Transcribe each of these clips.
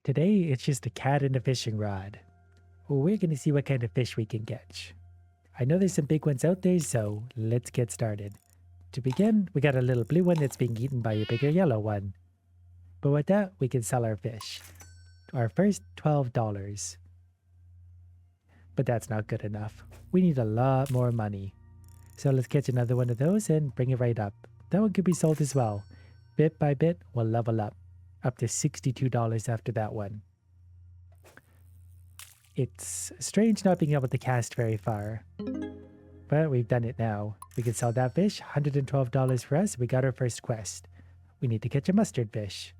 Today, it's just a cat and a fishing rod. Well, we're going to see what kind of fish we can catch. I know there's some big ones out there, so let's get started. To begin, we got a little blue one that's being eaten by a bigger yellow one. But with that, we can sell our fish. Our first $12. But that's not good enough. We need a lot more money. So let's catch another one of those and bring it right up. That one could be sold as well. Bit by bit, we'll level up to $62 after that one. It's strange not being able to cast very far. But we've done it now. We can sell that fish, $112 for us. We got our first quest. We need to catch a mustard fish.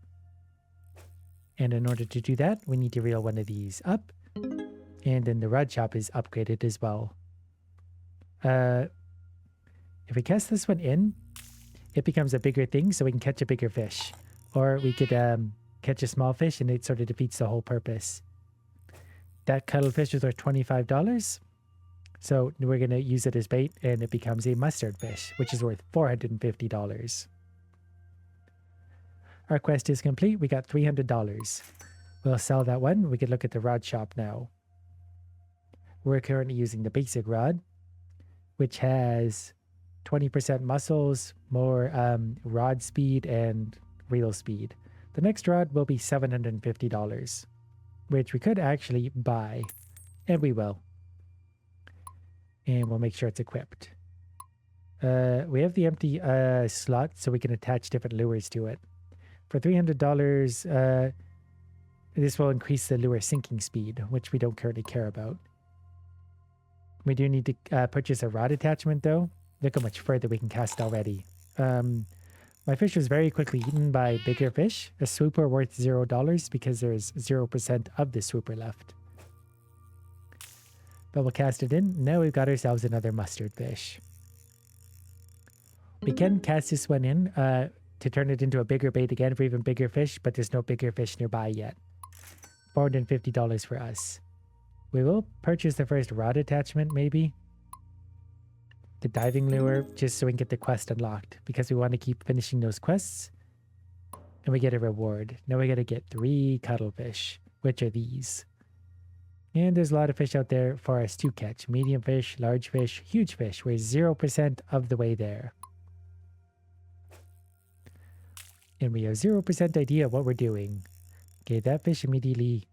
And in order to do that, we need to reel one of these up. And then the rod shop is upgraded as well. If we cast this one in, it becomes a bigger thing so we can catch a bigger fish. Or we could catch a small fish and it sort of defeats the whole purpose. That cuttlefish was worth $25. So we're going to use it as bait and it becomes a mustard fish, which is worth $450. Our quest is complete. We got $300. We'll sell that one. We could look at the rod shop now. We're currently using the basic rod, which has 20% muscles, more rod speed, and reel speed. The next rod will be $750, which we could actually buy, and we will. And we'll make sure it's equipped. We have the empty slot, so we can attach different lures to it. For $300, this will increase the lure sinking speed, which we don't currently care about. We do need to purchase a rod attachment, though. Look how much further we can cast already. My fish was very quickly eaten by bigger fish. A swooper worth $0 because there's 0% of the swooper left. But we'll cast it in. Now we've got ourselves another mustard fish. We can cast this one in to turn it into a bigger bait again for even bigger fish, but there's no bigger fish nearby yet. $450 for us. We will purchase the first rod attachment, maybe. The diving lure, just so we can get the quest unlocked, because we want to keep finishing those quests. And we get a reward. Now we got to get 3 cuttlefish, which are these. And there's a lot of fish out there for us to catch. Medium fish, large fish, huge fish. We're 0% of the way there. And we have 0% idea of what we're doing. Okay, that fish immediately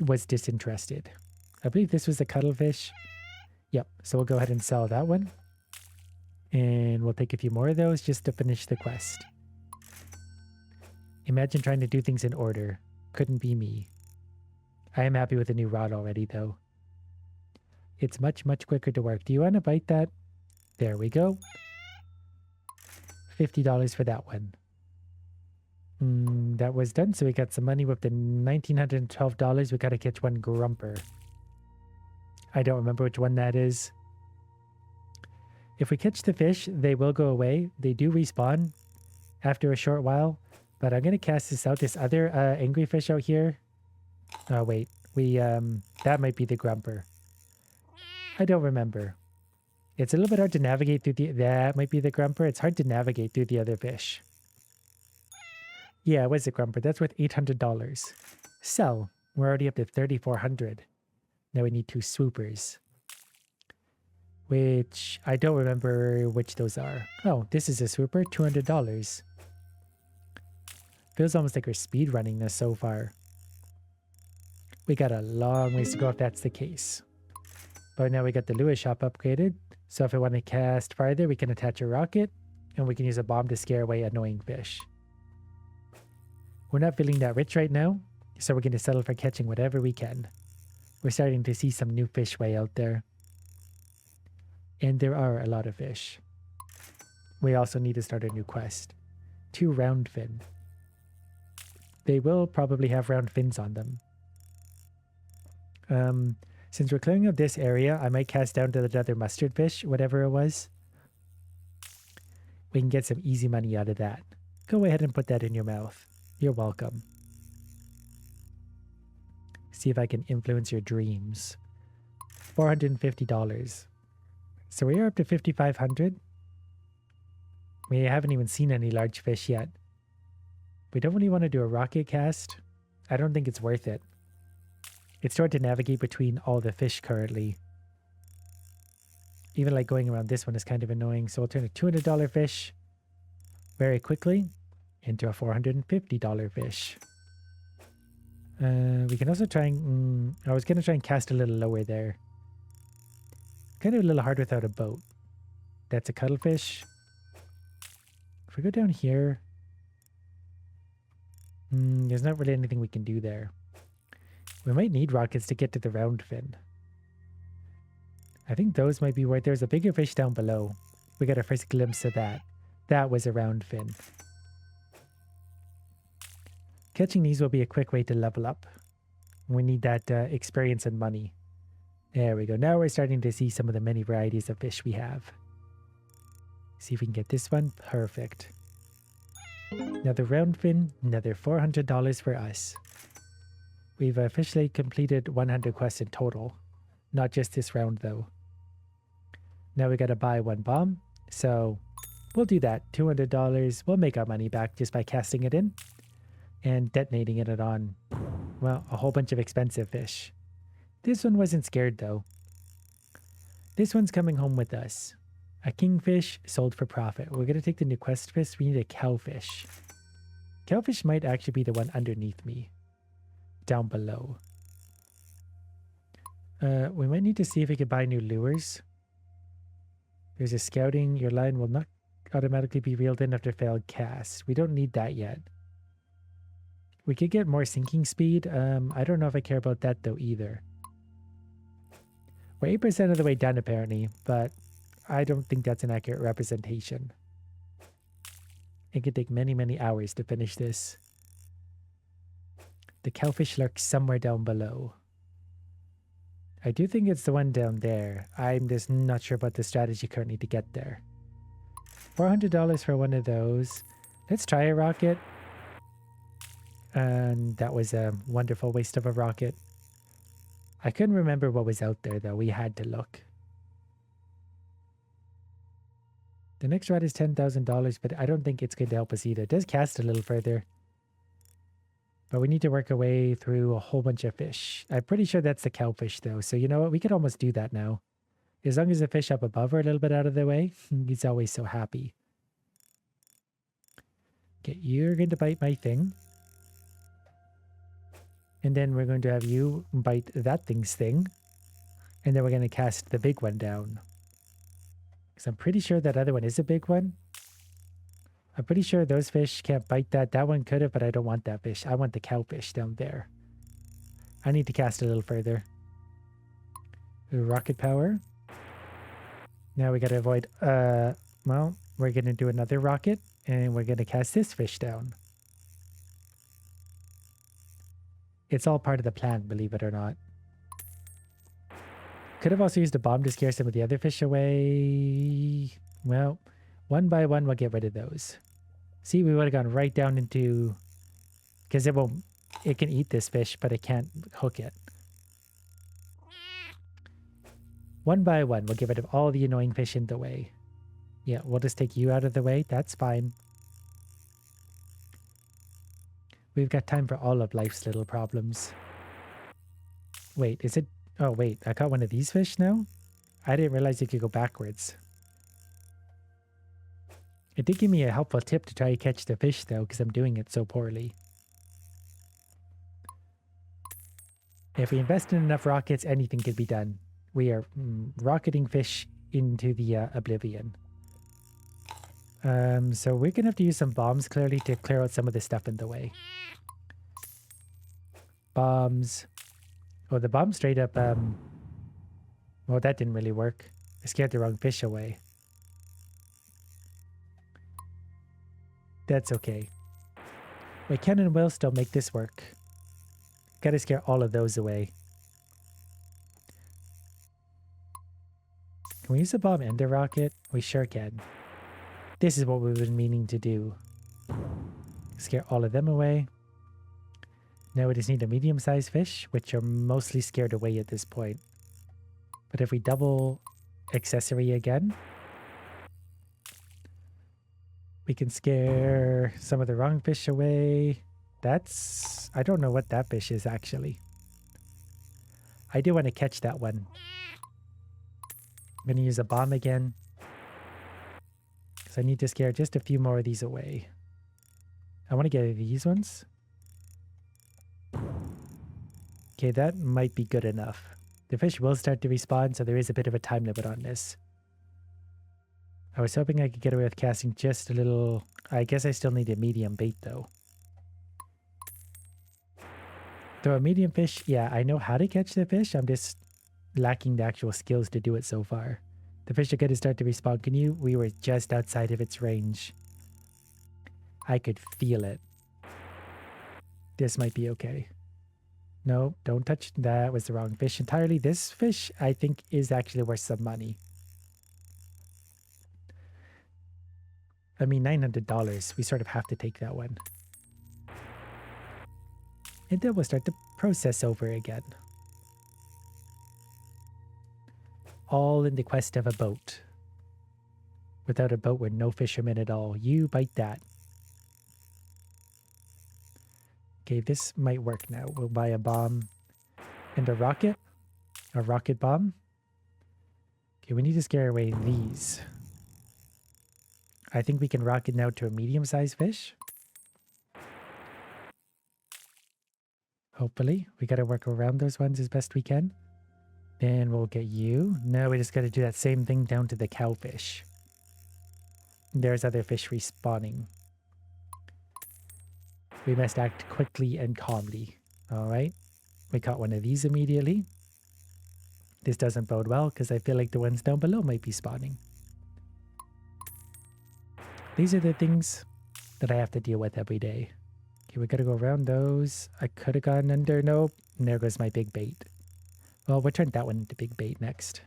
was disinterested. I believe this was the cuttlefish. Yep, so we'll go ahead and sell that one. And we'll take a few more of those just to finish the quest. Imagine trying to do things in order. Couldn't be me. I am happy with the new rod already, though. It's much, much quicker to work. Do you want to bite that? There we go. $50 for that one. That was done, so we got some money with the $1,912. We got to catch one grumper. I don't remember which one that is. If we catch the fish, they will go away. They do respawn after a short while. But I'm going to cast this out. This other angry fish out here. Oh, wait. That might be the grumper. I don't remember. It's a little bit hard to navigate through that might be the grumper. It's hard to navigate through the other fish. Yeah, it was the grumper. That's worth $800. Sell. We're already up to $3,400. Now we need 2 swoopers. Which, I don't remember which those are. Oh, this is a swooper, $200. Feels almost like we're speedrunning this so far. We got a long ways to go if that's the case. But now we got the lure shop upgraded. So if we want to cast farther, we can attach a rocket. And we can use a bomb to scare away annoying fish. We're not feeling that rich right now. So we're going to settle for catching whatever we can. We're starting to see some new fish way out there. And there are a lot of fish. We also need to start a new quest. 2 round fin. They will probably have round fins on them. Since we're clearing up this area, I might cast down to the other mustard fish, whatever it was. We can get some easy money out of that. Go ahead and put that in your mouth. You're welcome. See if I can influence your dreams. $450. So we are up to 5,500. We haven't even seen any large fish yet. We don't really want to do a rocket cast. I don't think it's worth it. It's hard to navigate between all the fish currently. Even like going around this one is kind of annoying. So we'll turn a $200 fish very quickly into a $450 fish. We can also try and... I was going to try and cast a little lower there. Kind of a little hard without a boat. That's a cuttlefish. If we go down here... there's not really anything we can do there. We might need rockets to get to the round fin. I think those might be where there's a bigger fish down below. We got our first glimpse of that. That was a round fin. Catching these will be a quick way to level up. We need that experience and money. There we go. Now we're starting to see some of the many varieties of fish we have. See if we can get this one. Perfect. Another round fin. Another $400 for us. We've officially completed 100 quests in total. Not just this round though. Now we gotta buy one bomb. So we'll do that. $200. We'll make our money back just by casting it in. And detonating it on, well, a whole bunch of expensive fish. This one wasn't scared though. This one's coming home with us. A kingfish sold for profit. We're going to take the new quest fish. We need a cowfish. Cowfish might actually be the one underneath me. Down below. We might need to see if we could buy new lures. There's a scouting. Your line will not automatically be reeled in after failed cast. We don't need that yet. We could get more sinking speed. I don't know if I care about that though either. We're 8% of the way done apparently, but I don't think that's an accurate representation. It could take many, many hours to finish this. The cowfish lurks somewhere down below. I do think it's the one down there. I'm just not sure about the strategy currently to get there. $400 for one of those. Let's try a rocket. And that was a wonderful waste of a rocket. I couldn't remember what was out there though. We had to look. The next rod is $10,000, but I don't think it's going to help us either. It does cast a little further. But we need to work our way through a whole bunch of fish. I'm pretty sure that's the cowfish though. So you know what? We could almost do that now. As long as the fish up above are a little bit out of the way, he's always so happy. Okay, you're going to bite my thing. And then we're going to have you bite that thing's thing. And then we're going to cast the big one down. Because I'm pretty sure that other one is a big one. I'm pretty sure those fish can't bite that. That one could have, but I don't want that fish. I want the cowfish down there. I need to cast a little further. Rocket power. Now we got to avoid... well, we're going to do another rocket. And we're going to cast this fish down. It's all part of the plan, believe it or not. Could have also used a bomb to scare some of the other fish away. Well, one by one, we'll get rid of those. See, we would have gone right down into... Because it won't... It can eat this fish, but it can't hook it. One by one, we'll get rid of all the annoying fish in the way. Yeah, we'll just take you out of the way. That's fine. We've got time for all of life's little problems. Wait, is it... Oh, wait. I caught one of these fish now? I didn't realize you could go backwards. It did give me a helpful tip to try to catch the fish, though, because I'm doing it so poorly. If we invest in enough rockets, anything could be done. We are rocketing fish into the oblivion. So we're going to have to use some bombs, clearly, to clear out some of the stuff in the way. Bombs. Oh, the bomb straight up... well, that didn't really work. I scared the wrong fish away. That's okay. We can and will still make this work. Gotta scare all of those away. Can we use a bomb and a rocket? We sure can. This is what we've been meaning to do. Scare all of them away. Now we just need a medium-sized fish, which are mostly scared away at this point. But if we double accessory again, we can scare some of the wrong fish away. That's... I don't know what that fish is, actually. I do want to catch that one. I'm going to use a bomb again. Because I need to scare just a few more of these away. I want to get these ones. Okay, that might be good enough. The fish will start to respawn, so there is a bit of a time limit on this. I was hoping I could get away with casting just a little... I guess I still need a medium bait, though. Throw a medium fish. Yeah, I know how to catch the fish. I'm just lacking the actual skills to do it so far. The fish are going to start to respawn. Can you? We were just outside of its range. I could feel it. This might be okay. No, don't touch. That was the wrong fish entirely. This fish, I think, is actually worth some money. I mean, $900. We sort of have to take that one. And then we'll start the process over again. All in the quest of a boat. Without a boat, we're no fishermen at all. You bite that. Okay, this might work now. We'll buy a bomb and a rocket. A rocket bomb. Okay, we need to scare away these. I think we can rocket now to a medium-sized fish. Hopefully. We got to work around those ones as best we can. Then we'll get you. Now we just got to do that same thing down to the cowfish. There's other fish respawning. We must act quickly and calmly. Alright. We caught one of these immediately. This doesn't bode well because I feel like the ones down below might be spawning. These are the things that I have to deal with every day. Okay, we gotta go around those. I could have gone under. Nope. And there goes my big bait. Well, we'll turn that one into big bait next.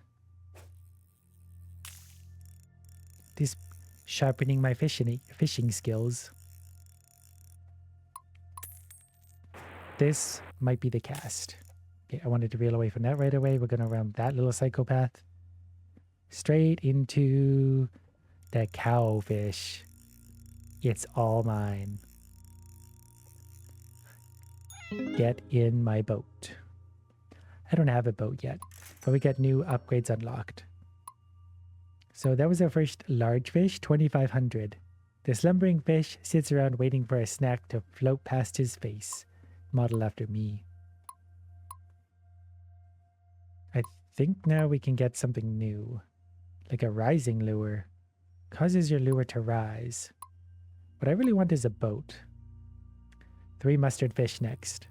This sharpening my fishing skills. This might be the cast. Okay, I wanted to reel away from that right away. We're gonna round that little psychopath. Straight into the cowfish. It's all mine. Get in my boat. I don't have a boat yet, but we got new upgrades unlocked. So that was our first large fish, 2,500. The slumbering fish sits around waiting for a snack to float past his face. Model after me. I think now we can get something new. Like a rising lure. Causes your lure to rise. What I really want is a boat. 3 mustard fish next.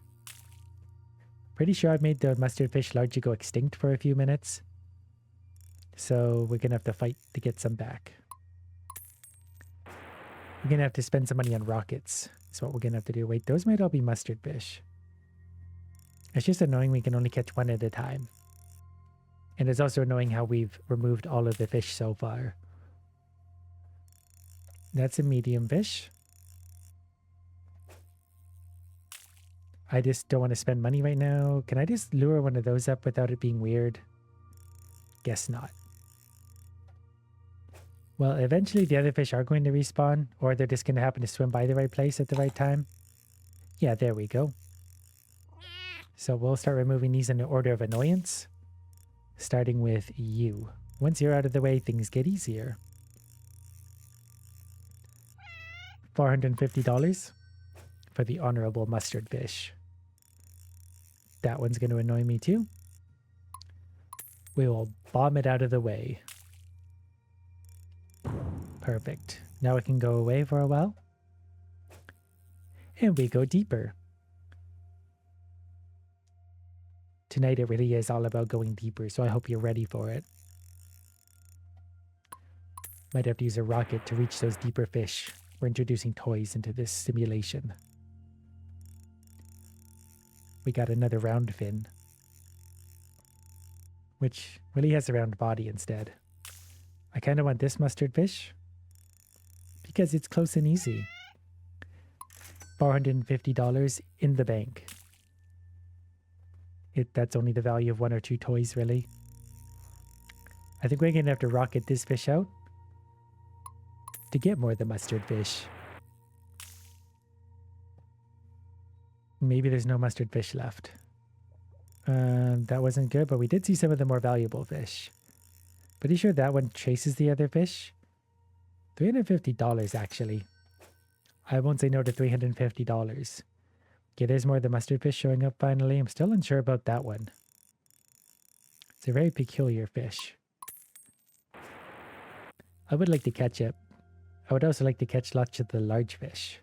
Pretty sure I've made the mustard fish largely go extinct for a few minutes. So we're going to have to fight to get some back. We're going to have to spend some money on rockets. That's what we're going to have to do. Wait, those might all be mustard fish. It's just annoying we can only catch one at a time. And it's also annoying how we've removed all of the fish so far. That's a medium fish. I just don't want to spend money right now. Can I just lure one of those up without it being weird? Guess not. Well, eventually the other fish are going to respawn, or they're just going to happen to swim by the right place at the right time. Yeah, there we go. So we'll start removing these in the order of annoyance, starting with you. Once you're out of the way, things get easier. $450 for the honorable mustard fish. That one's going to annoy me too. We will bomb it out of the way. Perfect. Now it can go away for a while. And we go deeper. Tonight it really is all about going deeper, so I hope you're ready for it. Might have to use a rocket to reach those deeper fish. We're introducing toys into this simulation. We got another round fin, which really has a round body instead. I kind of want this mustard fish because it's close and easy. $450 in the bank. That's only the value of 1 or 2 toys, really. I think we're going to have to rocket this fish out to get more of the mustard fish. Maybe there's no mustard fish left. That wasn't good, but we did see some of the more valuable fish. Pretty sure that one chases the other fish. $350 actually. I won't say no to $350. Okay, there's more of the mustard fish showing up finally. I'm still unsure about that one. It's a very peculiar fish. I would like to catch it. I would also like to catch lots of the large fish.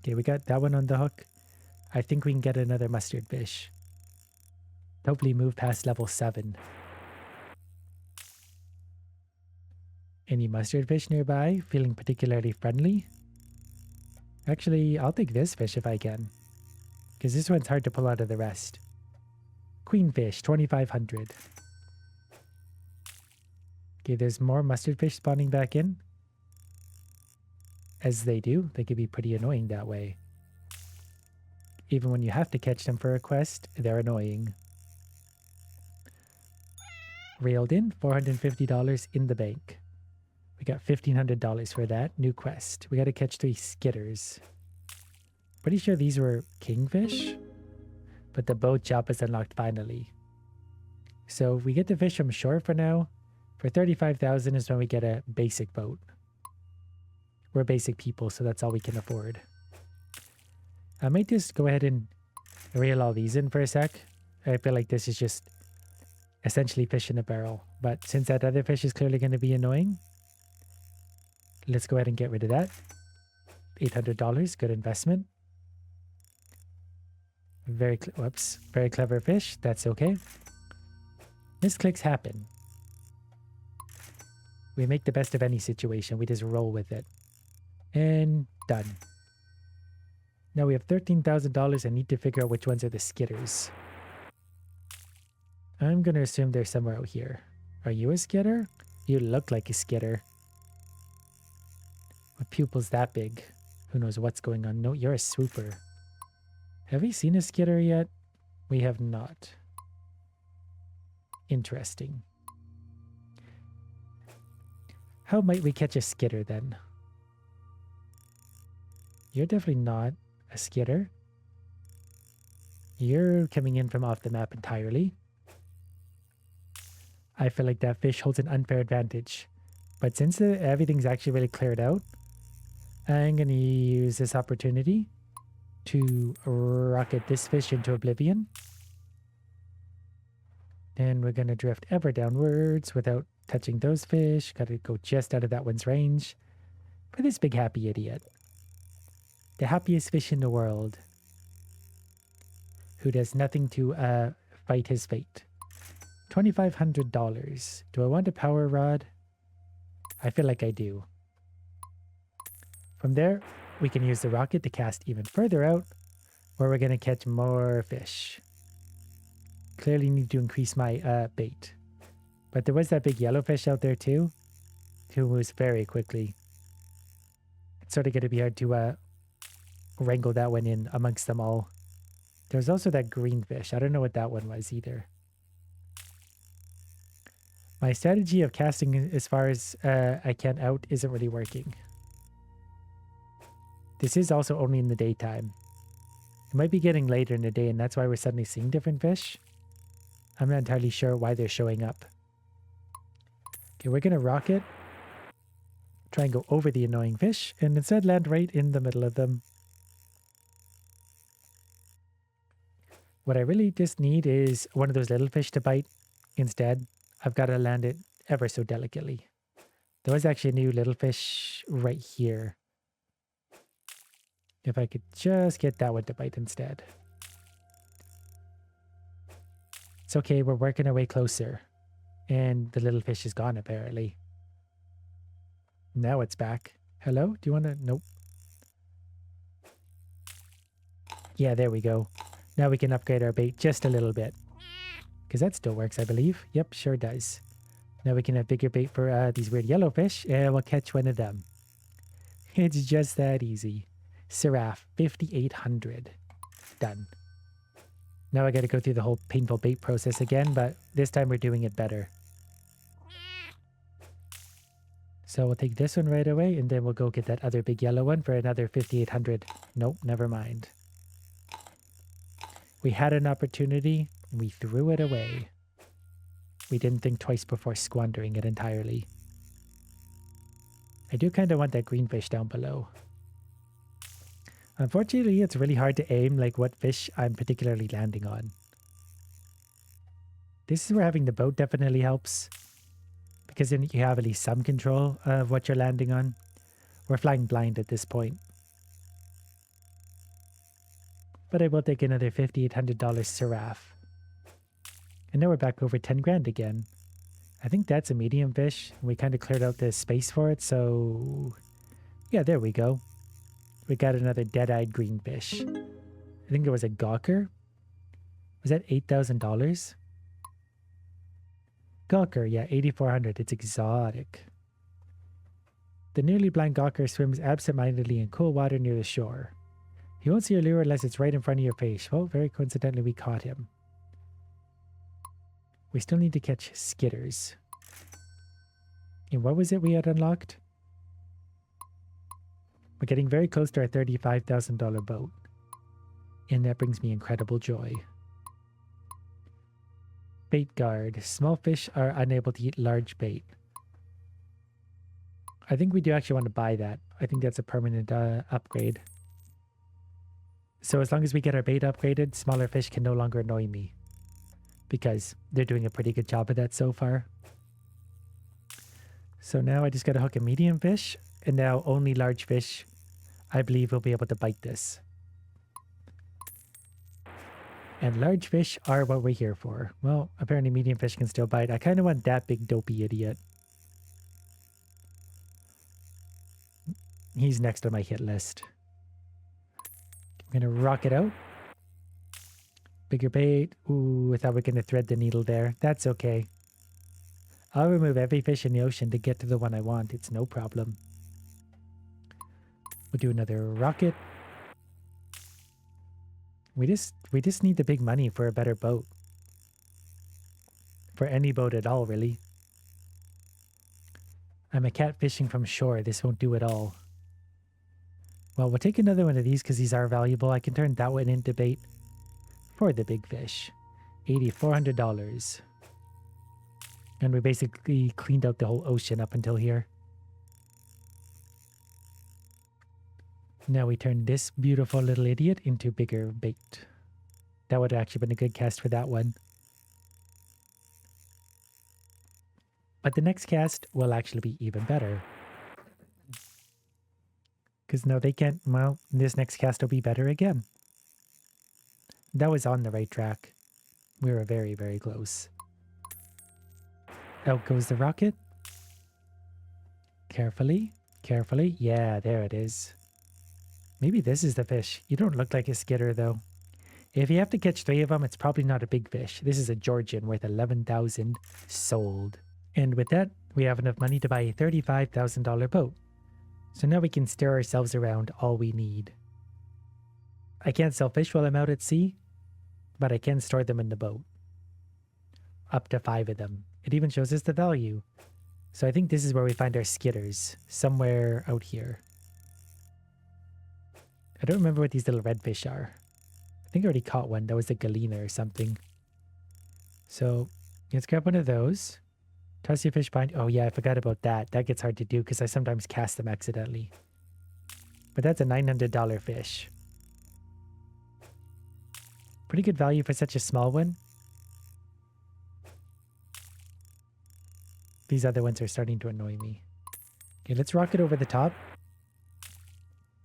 Okay, we got that one on the hook. I think we can get another mustard fish. Hopefully move past level 7. Any mustard fish nearby? Feeling particularly friendly? Actually, I'll take this fish if I can. Because this one's hard to pull out of the rest. Queenfish, 2,500. Okay, there's more mustard fish spawning back in. As they do. They can be pretty annoying that way. Even when you have to catch them for a quest, they're annoying. Railed in, $450 in the bank. We got $1,500 for that. New quest. We got to catch 3 skitters. Pretty sure these were kingfish. But the boat job is unlocked finally. So we get the fish from shore for now. For $35,000 is when we get a basic boat. We're basic people, so that's all we can afford. I might just go ahead and reel all these in for a sec. I feel like this is just essentially fish in a barrel. But since that other fish is clearly going to be annoying, let's go ahead and get rid of that. $800, good investment. Very clever fish. That's okay. Misclicks happen. We make the best of any situation. We just roll with it. And done. Now we have $13,000 and need to figure out which ones are the skitters. I'm going to assume they're somewhere out here. Are you a skitter? You look like a skitter. With pupils that big. Who knows what's going on? No, you're a swooper. Have we seen a skitter yet? We have not. Interesting. How might we catch a skitter then? You're definitely not a skitter. You're coming in from off the map entirely. I feel like that fish holds an unfair advantage. But since everything's actually really cleared out, I'm going to use this opportunity to rocket this fish into oblivion. And we're going to drift ever downwards without touching those fish. Got to go just out of that one's range. For this big happy idiot. The happiest fish in the world. Who does nothing to fight his fate. $2,500. Do I want a power rod? I feel like I do. From there, we can use the rocket to cast even further out, where we're going to catch more fish. Clearly need to increase my bait. But there was that big yellow fish out there too, who moves very quickly. It's sort of going to be hard to wrangle that one in amongst them all. There's also that green fish. I don't know what that one was either. My strategy of casting as far as I can out isn't really working. This is also only in the daytime. It might be getting later in the day, and that's why we're suddenly seeing different fish. I'm not entirely sure why they're showing up. Okay, we're going to rocket. Try and go over the annoying fish, and instead land right in the middle of them. What I really just need is one of those little fish to bite. Instead, I've got to land it ever so delicately. There was actually a new little fish right here. If I could just get that one to bite instead. It's okay, we're working our way closer. And the little fish is gone apparently. Now it's back. Hello? Do you want to? Nope. Yeah, there we go. Now we can upgrade our bait just a little bit. Because that still works, I believe. Yep, sure does. Now we can have bigger bait for these weird yellow fish, and we'll catch one of them. It's just that easy. Seraph, 5,800. Done. Now I got to go through the whole painful bait process again, but this time we're doing it better. So we'll take this one right away, and then we'll go get that other big yellow one for another 5,800. Nope, never mind. We had an opportunity, and we threw it away. We didn't think twice before squandering it entirely. I do kind of want that green fish down below. Unfortunately, it's really hard to aim like what fish I'm particularly landing on. This is where having the boat definitely helps, because then you have at least some control of what you're landing on. We're flying blind at this point. But I will take another $5,800 Seraph. And now we're back over 10 grand again. I think that's a medium fish. We kind of cleared out the space for it, so... yeah, there we go. We got another dead-eyed green fish. I think it was a gawker. Was that $8,000? Gawker, yeah, 8,400. It's exotic. The nearly blind gawker swims absent-mindedly in cool water near the shore. He won't see your lure unless it's right in front of your face. Well, very coincidentally, we caught him. We still need to catch skitters. And what was it we had unlocked? We're getting very close to our $35,000 boat. And that brings me incredible joy. Bait guard. Small fish are unable to eat large bait. I think we do actually want to buy that. I think that's a permanent upgrade. So as long as we get our bait upgraded, smaller fish can no longer annoy me. Because they're doing a pretty good job of that so far. So now I just got to hook a medium fish. And now only large fish, I believe, will be able to bite this. And large fish are what we're here for. Well, apparently medium fish can still bite. I kind of want that big dopey idiot. He's next on my hit list. I'm going to rock it out. Bigger bait. Ooh, I thought we were going to thread the needle there. That's okay. I'll remove every fish in the ocean to get to the one I want. It's no problem. We'll do another rocket. We just need the big money for a better boat. For any boat at all, really. I'm a cat fishing from shore. This won't do at all. Well, we'll take another one of these because these are valuable. I can turn that one into bait for the big fish. $8,400. And we basically cleaned out the whole ocean up until here. Now we turn this beautiful little idiot into bigger bait. That would have actually been a good cast for that one. But the next cast will actually be even better. Because now they can't, well, this next cast will be better again. That was on the right track. We were very, very close. Out goes the rocket. Carefully, carefully. Yeah, there it is. Maybe this is the fish. You don't look like a skitter, though. If you have to catch 3 of them, it's probably not a big fish. This is a Georgian worth $11,000 sold. And with that, we have enough money to buy a $35,000 boat. So now we can steer ourselves around all we need. I can't sell fish while I'm out at sea, but I can store them in the boat. Up to 5 of them. It even shows us the value. So I think this is where we find our skitters. Somewhere out here. I don't remember what these little red fish are. I think I already caught one. That was a galena or something. So let's grab one of those. Toss your fish behind. Oh yeah, I forgot about that. That gets hard to do because I sometimes cast them accidentally. But that's a $900 fish. Pretty good value for such a small one. These other ones are starting to annoy me. Okay, let's rock it over the top.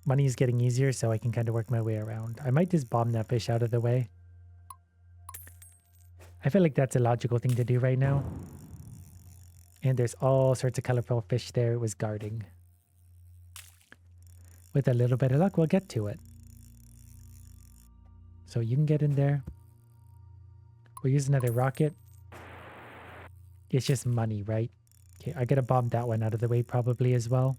Money is getting easier, so I can kind of work my way around. I might just bomb that fish out of the way. I feel like that's a logical thing to do right now. And there's all sorts of colorful fish there it was guarding. With a little bit of luck, we'll get to it. So you can get in there. We'll use another rocket. It's just money, right? Okay, I gotta bomb that one out of the way probably as well.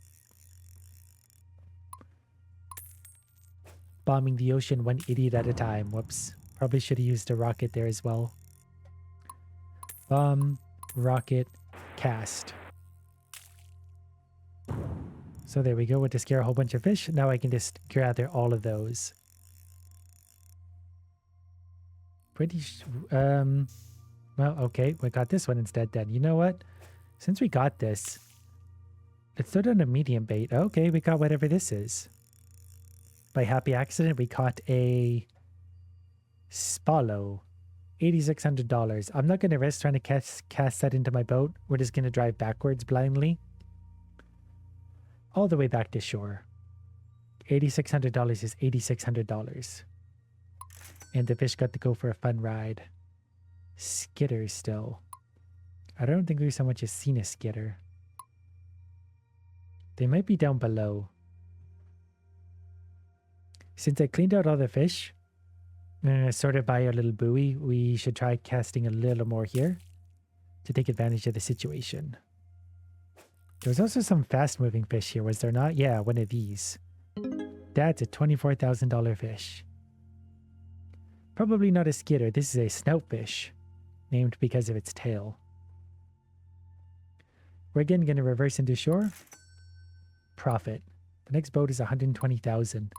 Bombing the ocean one idiot at a time. Whoops. Probably should have used a rocket there as well. Bomb, rocket, cast. So there we go. We'll just scare a whole bunch of fish. Now I can just gather all of those. Well, okay, we got this one instead then. You know what? Since we got this, let's throw down a medium bait. Okay, we got whatever this is. By happy accident, we caught a Spallow. $8,600. I'm not going to risk trying to cast that into my boat. We're just going to drive backwards blindly. All the way back to shore. $8,600 is $8,600. And the fish got to go for a fun ride. Skitter still. I don't think we've so much as seen a skitter. They might be down below. Since I cleaned out all the fish, sort of by our little buoy, we should try casting a little more here to take advantage of the situation. There was also some fast-moving fish here, was there not? Yeah, one of these. That's a $24,000 fish. Probably not a skitter. This is a snoutfish, named because of its tail. We're again going to reverse into shore. Profit. The next boat is $120,000.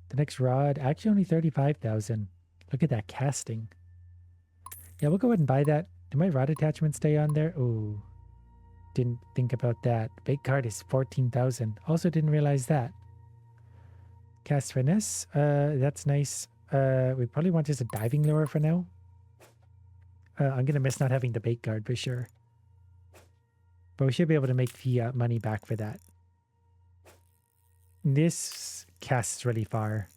The next rod, actually only $35,000. Look at that casting. Yeah, we'll go ahead and buy that. Do my rod attachments stay on there? Ooh, didn't think about that. Bait card is $14,000. Also didn't realize that. Cast finesse. That's nice. We probably want just a diving lure for now. I'm gonna miss not having the bait guard for sure. But we should be able to make the money back for that. This casts really far.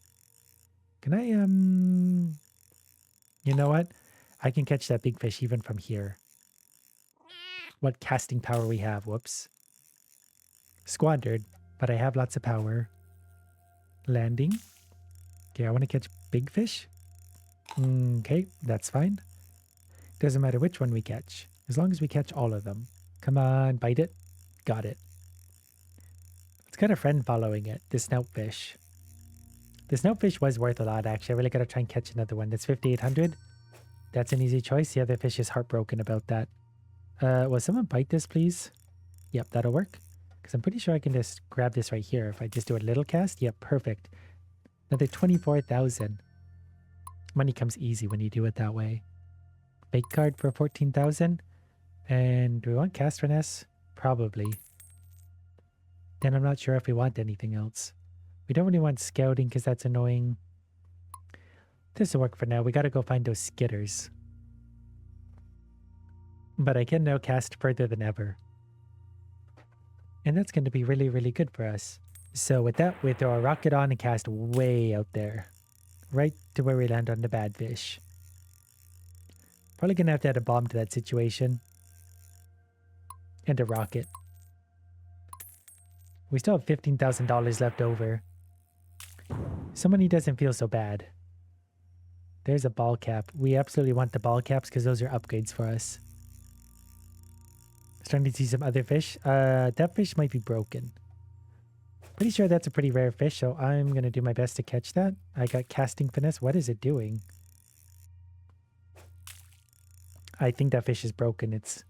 Can I, you know what? I can catch that big fish even from here. What casting power we have. Whoops. Squandered, but I have lots of power. Landing. Okay, I want to catch big fish. Okay, that's fine. Doesn't matter which one we catch, as long as we catch all of them. Come on, bite it. Got it. It's got a friend following it, the snoutfish. The snoutfish was worth a lot, actually. I really gotta try and catch another one. That's 5,800. That's an easy choice. The other fish is heartbroken about that. Will someone bite this, please? Yep, that'll work. Because I'm pretty sure I can just grab this right here. If I just do a little cast, yep, perfect. Another 24,000. Money comes easy when you do it that way. Bait card for 14,000. And do we want cast finesse? Probably. Then I'm not sure if we want anything else. We don't really want scouting because that's annoying. This will work for now. We gotta go find those skitters. But I can now cast further than ever. And that's going to be really, really good for us. So with that, we throw a rocket on and cast way out there. Right to where we land on the bad fish. Probably going to have to add a bomb to that situation. And a rocket. We still have $15,000 left over. So money doesn't feel so bad. There's a ball cap. We absolutely want the ball caps because those are upgrades for us. Starting to see some other fish. That fish might be broken. Pretty sure that's a pretty rare fish, so I'm going to do my best to catch that. I got casting finesse. What is it doing? I think that fish is broken. It's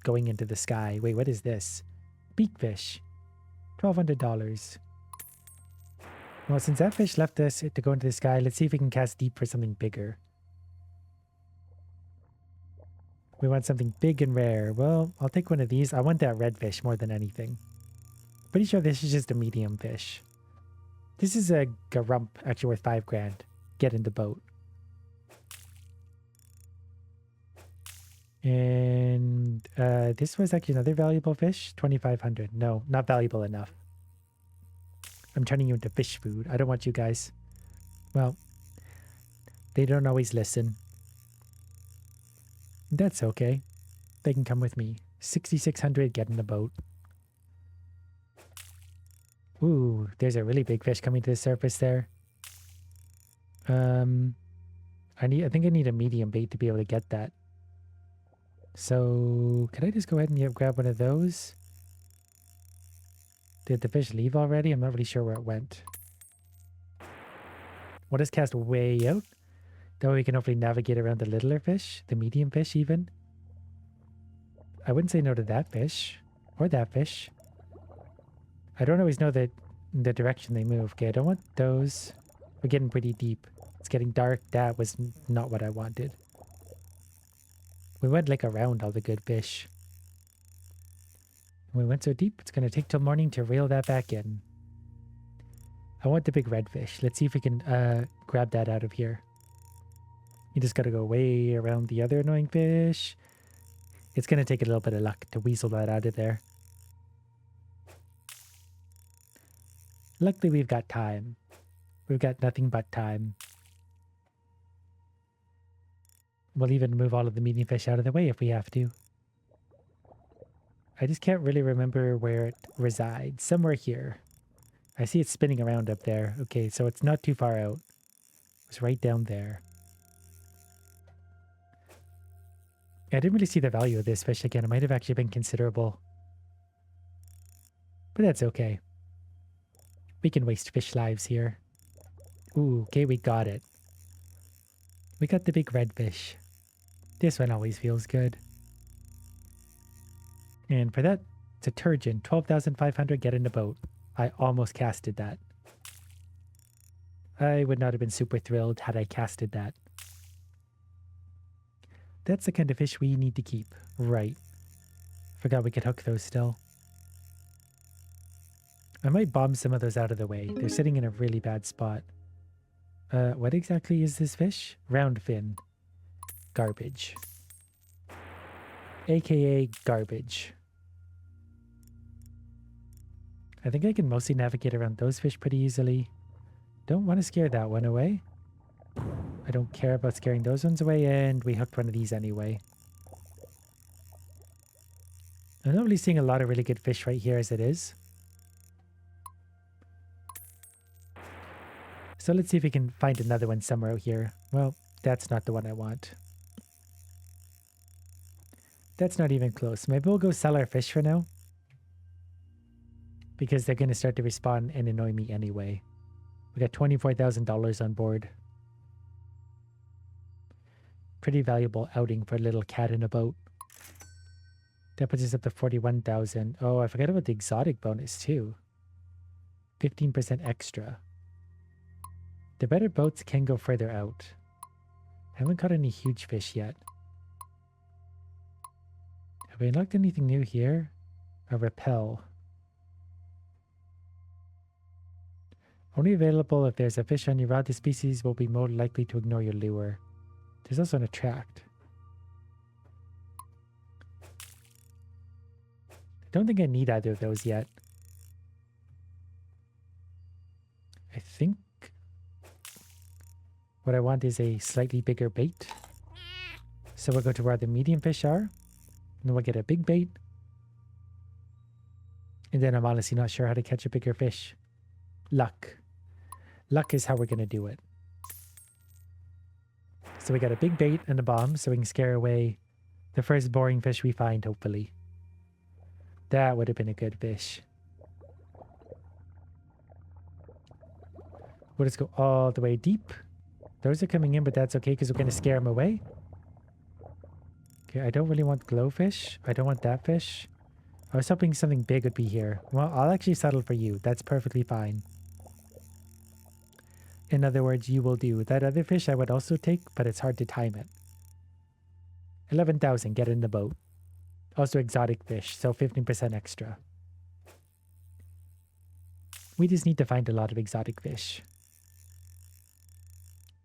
going into the sky. Wait, what is this? Beakfish. $1,200. Well, since that fish left us to go into the sky, let's see if we can cast deep for something bigger. We want something big and rare. Well, I'll take one of these. I want that red fish more than anything. Pretty sure this is just a medium fish. This is a garump, actually worth $5,000. Get in the boat. And this was actually another valuable fish. 2,500. No, not valuable enough. I'm turning you into fish food. I don't want you guys. Well, they don't always listen. That's okay. They can come with me. 6,600, get in the boat. Ooh, there's a really big fish coming to the surface there. I think I need a medium bait to be able to get that. So, can I just go ahead and grab one of those? Did the fish leave already? I'm not really sure where it went. We'll just cast way out. That way we can hopefully navigate around the littler fish, the medium fish even. I wouldn't say no to that fish. Or that fish. I don't always know the direction they move. Okay, I don't want those. We're getting pretty deep. It's getting dark. That was not what I wanted. We went like around all the good fish. We went so deep, it's going to take till morning to reel that back in. I want the big redfish. Let's see if we can grab that out of here. You just got to go way around the other annoying fish. It's going to take a little bit of luck to weasel that out of there. Luckily, we've got time. We've got nothing but time. We'll even move all of the medium fish out of the way if we have to. I just can't really remember where it resides. Somewhere here. I see it spinning around up there. Okay, so it's not too far out. It's right down there. I didn't really see the value of this fish again. It might have actually been considerable. But that's okay. We can waste fish lives here. Ooh, okay, we got it. We got the big redfish. This one always feels good. And for that, detergent, 12,500, get in the boat. I almost casted that. I would not have been super thrilled had I casted that. That's the kind of fish we need to keep. Right. Forgot we could hook those still. I might bomb some of those out of the way. They're sitting in a really bad spot. What exactly is this fish? Round fin. Garbage. AKA garbage. I think I can mostly navigate around those fish pretty easily. Don't want to scare that one away. I don't care about scaring those ones away, and we hooked one of these anyway. I'm not really seeing a lot of really good fish right here as it is. So let's see if we can find another one somewhere out here. Well, that's not the one I want. That's not even close. Maybe we'll go sell our fish for now. Because they're going to start to respawn and annoy me anyway. We got $24,000 on board. Pretty valuable outing for a little cat in a boat. That puts us up to 41,000. Oh, I forgot about the exotic bonus too. 15% extra. The better boats can go further out. Haven't caught any huge fish yet. Have we unlocked anything new here? A repel. Only available if there's a fish on your rod. The species will be more likely to ignore your lure. There's also an attract. I don't think I need either of those yet. I think what I want is a slightly bigger bait. So we'll go to where the medium fish are. And then we'll get a big bait. And then I'm honestly not sure how to catch a bigger fish. Luck. Luck is how we're going to do it. So we got a big bait and a bomb so we can scare away the first boring fish we find, hopefully. That would have been a good fish. We'll just go all the way deep. Those are coming in, but that's okay because we're going to scare them away. Okay, I don't really want glowfish. I don't want that fish. I was hoping something big would be here. Well, I'll actually settle for you. That's perfectly fine. In other words, you will do. That other fish I would also take, but it's hard to time it. 11,000, get in the boat. Also exotic fish, so 15% extra. We just need to find a lot of exotic fish.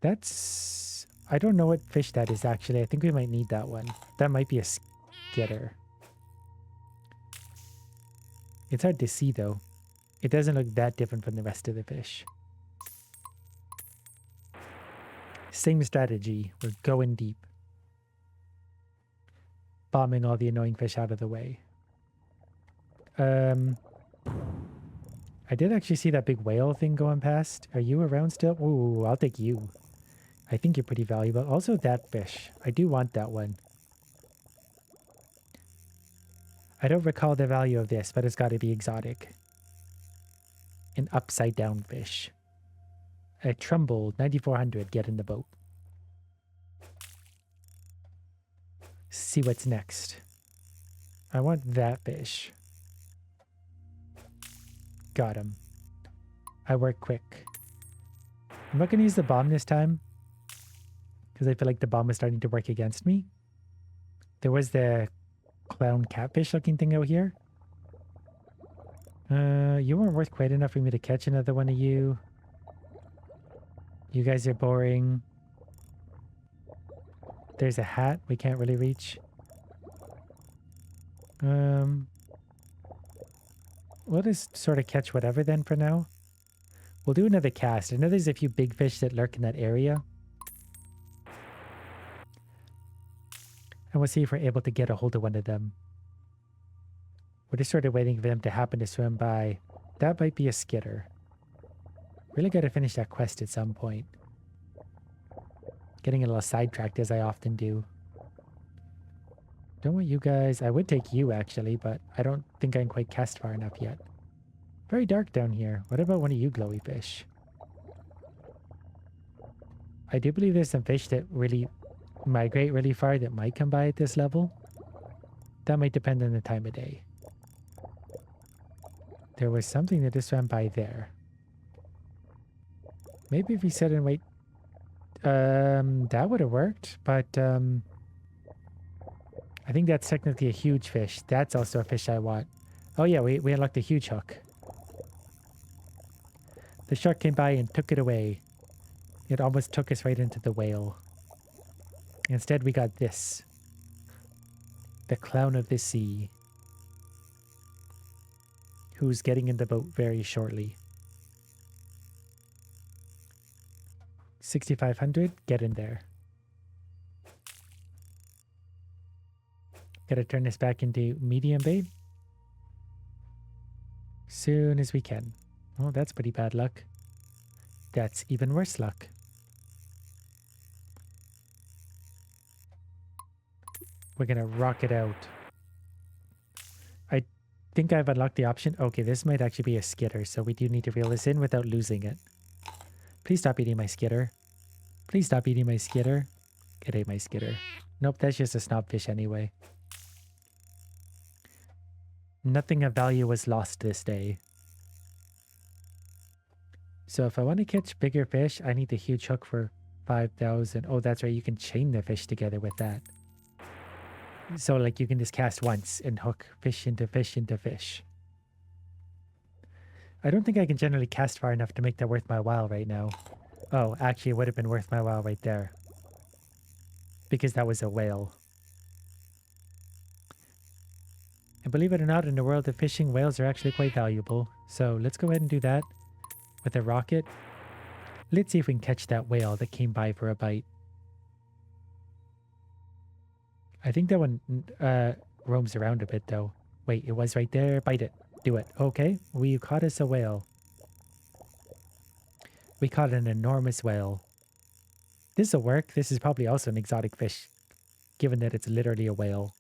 That's... I don't know what fish that is actually. I think we might need that one. That might be a skitter. It's hard to see though. It doesn't look that different from the rest of the fish. Same strategy. We're going deep. Bombing all the annoying fish out of the way. I did actually see that big whale thing going past. Are you around still? Ooh, I'll take you. I think you're pretty valuable. Also that fish. I do want that one. I don't recall the value of this, but it's got to be exotic. An upside down fish. A Trumbull 9400, get in the boat. See what's next. I want that fish. Got him. I work quick. I'm not going to use the bomb this time. because I feel like the bomb is starting to work against me. There was the clown catfish looking thing out here. You weren't worth quite enough for me to catch another one of you. You guys are boring. There's a hat we can't really reach. We'll just sort of catch whatever then for now. We'll do another cast. I know there's a few big fish that lurk in that area. And we'll see if we're able to get a hold of one of them. We're just sort of waiting for them to happen to swim by. That might be a skitter. Really got to finish that quest at some point. Getting a little sidetracked as I often do. Don't want you guys. I would take you actually, but I don't think I can quite cast far enough yet. Very dark down here. What about one of you glowy fish? I do believe there's some fish that really migrate really far that might come by at this level. That might depend on the time of day. There was something that just swam by there. Maybe if we sit and wait. That would have worked, but I think that's technically a huge fish. That's also a fish I want. Oh yeah, we unlocked a huge hook. The shark came by and took it away. It almost took us right into the whale. Instead, we got this. The clown of the sea. Who's getting in the boat very shortly. 6,500, get in there. Gotta turn this back into medium bait. Soon as we can. Oh, that's pretty bad luck. That's even worse luck. We're gonna rock it out. I think I've unlocked the option. Okay, this might actually be a skitter, so we do need to reel this in without losing it. Please stop eating my skitter. Please stop eating my skitter. It ate my skitter. Nope, that's just a snobfish anyway. Nothing of value was lost this day. So if I want to catch bigger fish, I need the huge hook for 5,000. Oh, that's right. You can chain the fish together with that. So like you can just cast once and hook fish into fish into fish. I don't think I can generally cast far enough to make that worth my while right now. Oh, actually it would have been worth my while right there. Because that was a whale. And believe it or not, in the world of fishing, whales are actually quite valuable. So let's go ahead and do that with a rocket. Let's see if we can catch that whale that came by for a bite. I think that one roams around a bit though. Wait, it was right there. Bite it. Do it. Okay, we caught us a whale. We caught an enormous whale. This will work. This is probably also an exotic fish, given that it's literally a whale.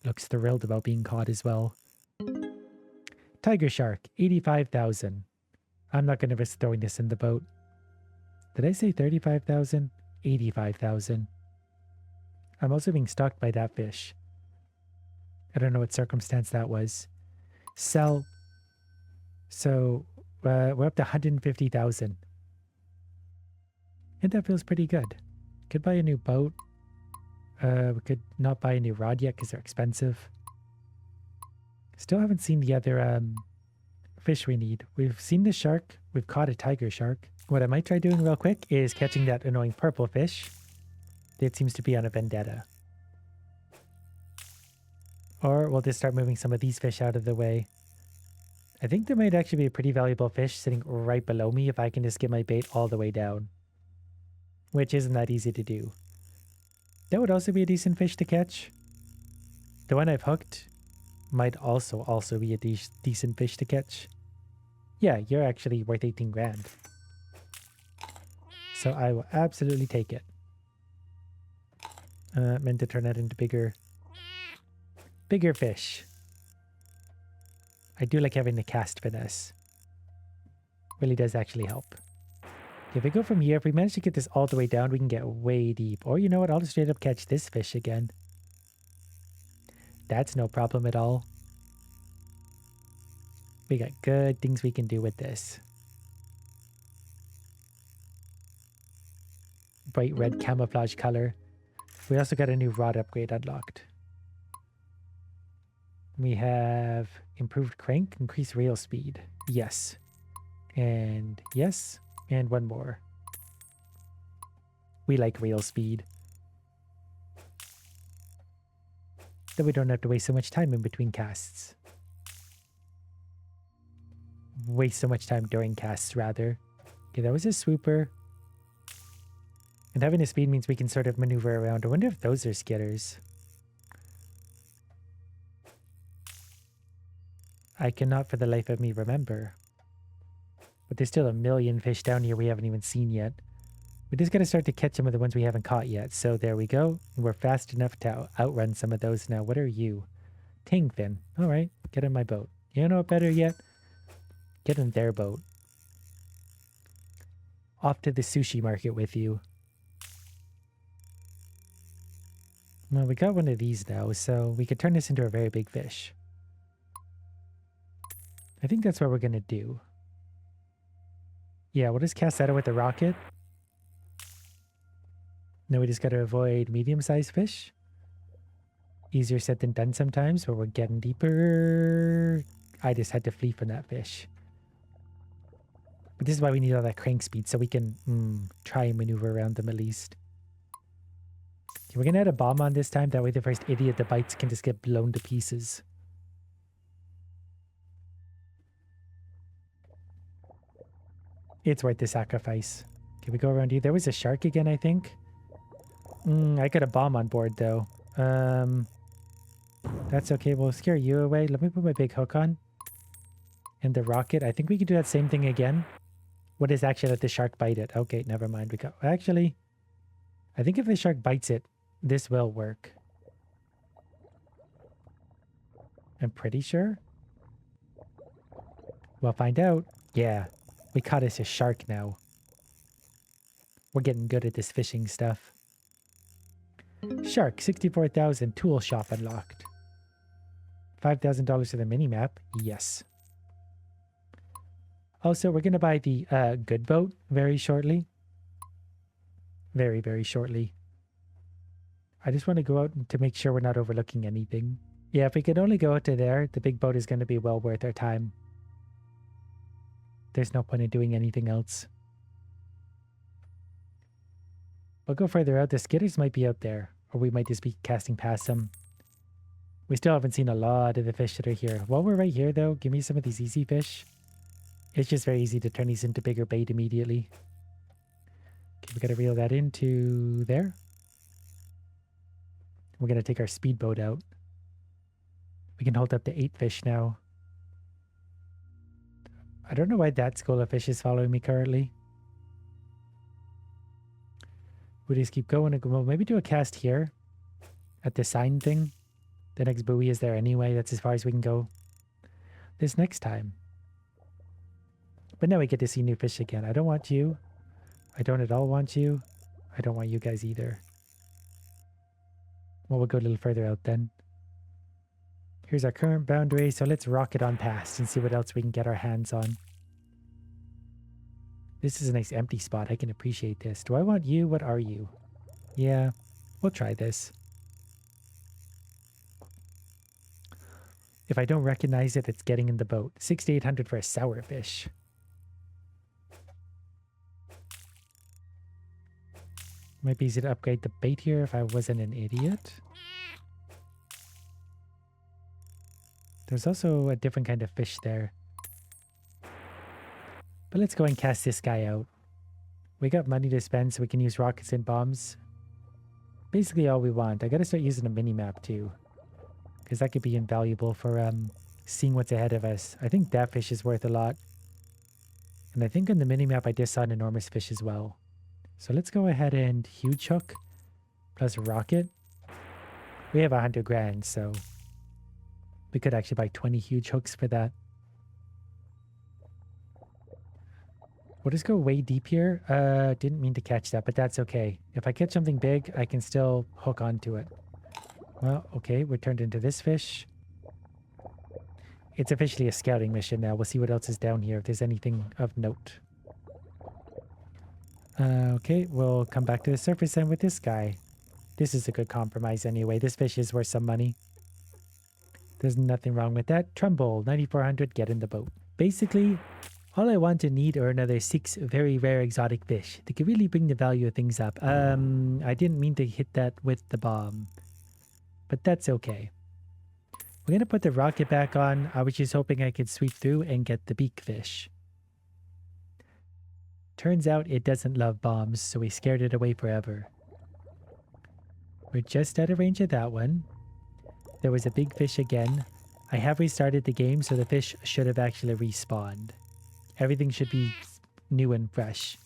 Looks thrilled about being caught as well. Tiger shark, 85,000. I'm not going to risk throwing this in the boat. Did I say 35,000? 85,000. I'm also being stalked by that fish. I don't know what circumstance that was. Sell. So we're up to 150,000. And that feels pretty good. Could buy a new boat. We could not buy a new rod yet because they're expensive. Still haven't seen the other fish we need. We've seen the shark. We've caught a tiger shark. What I might try doing real quick is catching that annoying purple fish. It seems to be on a vendetta. Or we'll just start moving some of these fish out of the way. I think there might actually be a pretty valuable fish sitting right below me if I can just get my bait all the way down. Which isn't that easy to do. That would also be a decent fish to catch. The one I've hooked might also be a decent fish to catch. Yeah, you're actually worth 18 grand. So I will absolutely take it. Meant to turn that into bigger fish. I do like having the cast finesse. Really does actually help. If we go from here, if we manage to get this all the way down, we can get way deep. Or you know what, I'll just straight up catch this fish again. That's no problem at all. We got good things we can do with this. bright red camouflage color. We also got a new rod upgrade unlocked. We have improved crank, increased rail speed. Yes. And yes. And one more. We like rail speed. Then we don't have to waste so much time in between casts. Waste so much time during casts, rather. Okay, that was a swooper. And having a speed means we can sort of maneuver around. I wonder if those are skitters. I cannot for the life of me remember. But there's still a million fish down here we haven't even seen yet. We just got to start to catch some of the ones we haven't caught yet. So there we go. We're fast enough to outrun some of those now. What are you? Tingfin. All right, get in my boat. You know what better yet? Get in their boat. Off to the sushi market with you. Well, we got one of these now, so we could turn this into a very big fish. I think that's what we're going to do. Yeah, we'll just cast that out with the rocket. Now we just got to avoid medium-sized fish. Easier said than done sometimes, but we're getting deeper. I just had to flee from that fish. But this is why we need all that crank speed, so we can try and maneuver around them at least. Okay, we're going to add a bomb on this time. That way the first idiot that bites can just get blown to pieces. It's worth the sacrifice. Can we go around here? There was a shark again, I think. I got a bomb on board, though. That's okay. We'll scare you away. Let me put my big hook on. And the rocket. I think we can do that same thing again. What is actually let the shark bite it? Okay, never mind. We got... Actually, I think if the shark bites it, this will work. I'm pretty sure. We'll find out. Yeah, we caught us a shark now. We're getting good at this fishing stuff. Shark, 64,000, tool shop unlocked. $5,000 for the mini-map. Yes. Also, we're going to buy the good boat very shortly. Very, very shortly. I just want to go out to make sure we're not overlooking anything. Yeah, if we could only go out to there, the big boat is going to be well worth our time. There's no point in doing anything else. We'll go further out. The skitters might be out there, or we might just be casting past them. We still haven't seen a lot of the fish that are here. While we're right here, though, give me some of these easy fish. It's just very easy to turn these into bigger bait immediately. Okay, we got to reel that into there. We're going to take our speedboat out. We can hold up to 8 fish now. I don't know why that school of fish is following me currently. We just keep going and we'll maybe do a cast here at the sign thing. The next buoy is there anyway. That's as far as we can go this next time. But now we get to see new fish again. I don't want you. I don't at all want you. I don't want you guys either. Well, we'll go a little further out then. Here's our current boundary, so let's rocket on past and see what else we can get our hands on. This is a nice empty spot. I can appreciate this. Do I want you? What are you? Yeah, we'll try this. If I don't recognize it, it's getting in the boat. 6,800 for a sour fish. Might be easy to upgrade the bait here if I wasn't an idiot. There's also a different kind of fish there. But let's go and cast this guy out. We got money to spend so we can use rockets and bombs. Basically all we want. I gotta start using a mini-map too. Because that could be invaluable for seeing what's ahead of us. I think that fish is worth a lot. And I think on the mini-map I just saw an enormous fish as well. So let's go ahead and huge hook plus rocket. We have 100 grand, so we could actually buy 20 huge hooks for that. We'll just go way deep here. Didn't mean to catch that, but that's okay. If I catch something big, I can still hook onto it. Well, okay, we're turned into this fish. It's officially a scouting mission now. We'll see what else is down here, if there's anything of note. Okay, we'll come back to the surface then with this guy. This is a good compromise anyway. This fish is worth some money. There's nothing wrong with that. Trumbull, 9400, get in the boat. Basically, all I want to need are another 6 very rare exotic fish. They could really bring the value of things up. I didn't mean to hit that with the bomb, but that's okay. We're going to put the rocket back on. I was just hoping I could sweep through and get the beak fish. Turns out it doesn't love bombs, so we scared it away forever. We're just out of range of that one. There was a big fish again. I have restarted the game, so the fish should have actually respawned. Everything should be new and fresh.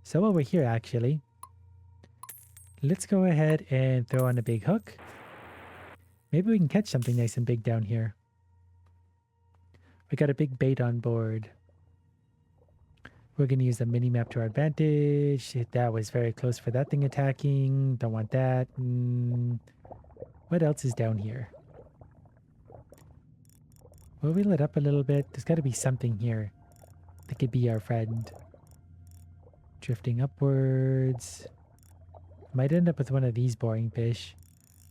So while we're here, actually, let's go ahead and throw on a big hook. Maybe we can catch something nice and big down here. We got a big bait on board. We're going to use the mini-map to our advantage. That was very close for that thing attacking. Don't want that. What else is down here? Will we let up a little bit? There's got to be something here that could be our friend. Drifting upwards. Might end up with one of these boring fish.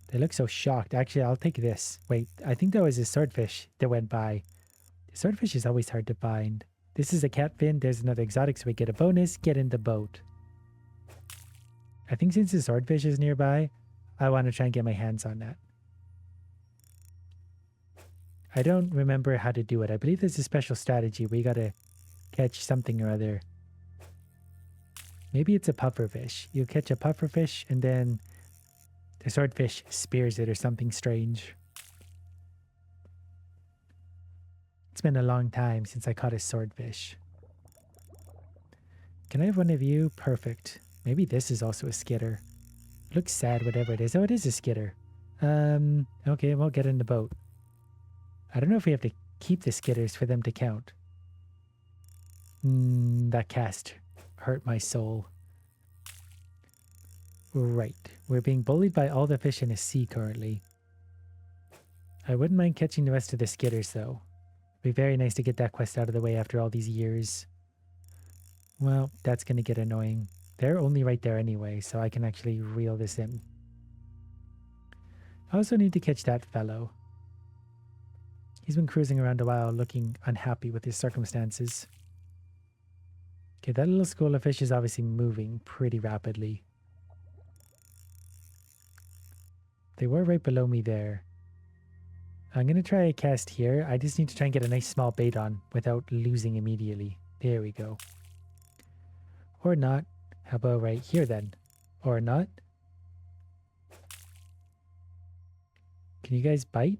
They look so shocked. Actually, I'll take this. Wait, I think that was a swordfish that went by. The swordfish is always hard to find. This is a catfin. There's another exotic, so we get a bonus. Get in the boat. I think since the swordfish is nearby, I want to try and get my hands on that. I don't remember how to do it. I believe there's a special strategy where you gotta catch something or other. Maybe it's a pufferfish. You catch a pufferfish and then the swordfish spears it or something strange. It's been a long time since I caught a swordfish. Can I have one of you? Perfect. Maybe this is also a skitter. Looks sad, whatever it is. Oh, it is a skitter. Okay, we'll get in the boat. I don't know if we have to keep the skitters for them to count. That cast hurt my soul. Right. We're being bullied by all the fish in the sea currently. I wouldn't mind catching the rest of the skitters, though. It'd be very nice to get that quest out of the way after all these years. Well, that's going to get annoying. They're only right there anyway, so I can actually reel this in. I also need to catch that fellow. He's been cruising around a while, looking unhappy with his circumstances. Okay, that little school of fish is obviously moving pretty rapidly. They were right below me there. I'm going to try a cast here. I just need to try and get a nice small bait on without losing immediately. There we go. Or not. How about right here then? Or not? Can you guys bite?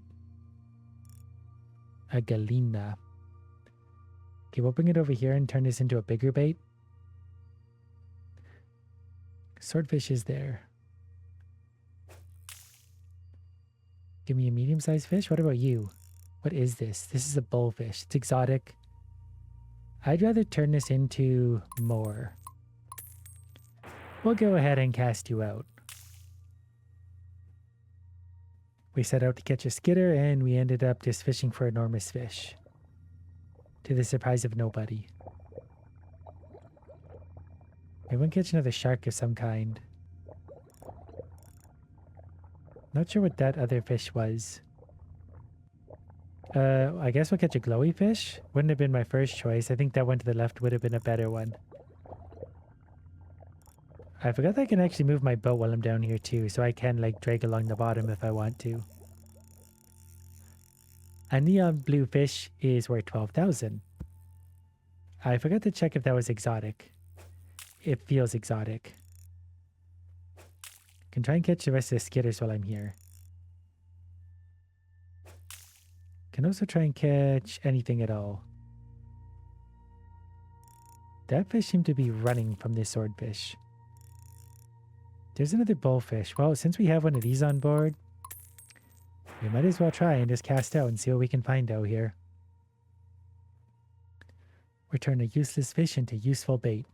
A galena. Okay, we'll bring it over here and turn this into a bigger bait. Swordfish is there. Give me a medium-sized fish. What about you? What is this? This is a bullfish. It's exotic. I'd rather turn this into more. We'll go ahead and cast you out. We set out to catch a skitter and we ended up just fishing for enormous fish. To the surprise of nobody. Maybe we'll catch another shark of some kind. Not sure what that other fish was. I guess we'll catch a glowy fish. Wouldn't have been my first choice. I think that one to the left would have been a better one. I forgot that I can actually move my boat while I'm down here too, so I can like drag along the bottom if I want to. A neon blue fish is worth 12,000. I forgot to check if that was exotic. It feels exotic. Can try and catch the rest of the skitters while I'm here. Can also try and catch anything at all. That fish seemed to be running from this swordfish. There's another bullfish. Well, since we have one of these on board, we might as well try and just cast out and see what we can find out here. Return a useless fish into useful bait.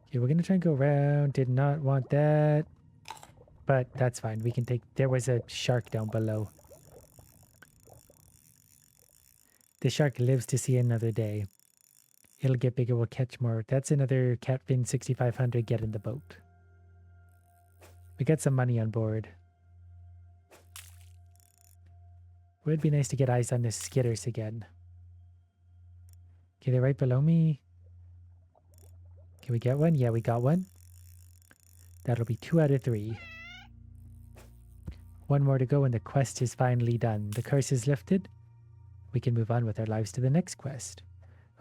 Okay, we're going to try and go around. Did not want that. But that's fine. We can take... There was a shark down below. The shark lives to see another day. It'll get bigger, we'll catch more. That's another catfin 6,500, get in the boat. We got some money on board. It would be nice to get eyes on the skitters again. Okay, they're right below me. Can we get one? Yeah, we got one. That'll be 2 out of 3. One more to go and the quest is finally done. The curse is lifted. We can move on with our lives to the next quest.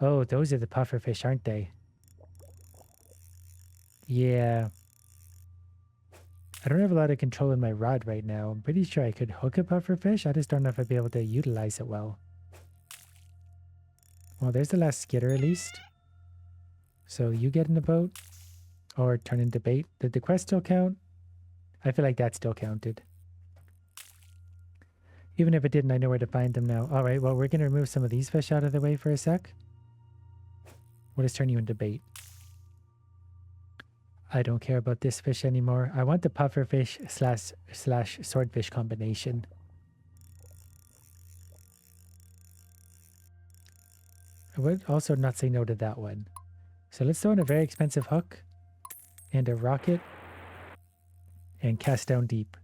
Oh, those are the pufferfish, aren't they? Yeah. I don't have a lot of control in my rod right now. I'm pretty sure I could hook a pufferfish. I just don't know if I'd be able to utilize it well. Well, there's the last skitter at least. So you get in the boat or turn into bait. Did the quest still count? I feel like that still counted. Even if it didn't, I know where to find them now. All right, well, we're going to remove some of these fish out of the way for a sec. We'll just turn you into bait. I don't care about this fish anymore. I want the pufferfish slash swordfish combination. I would also not say no to that one. So let's throw in a very expensive hook and a rocket and cast down deep.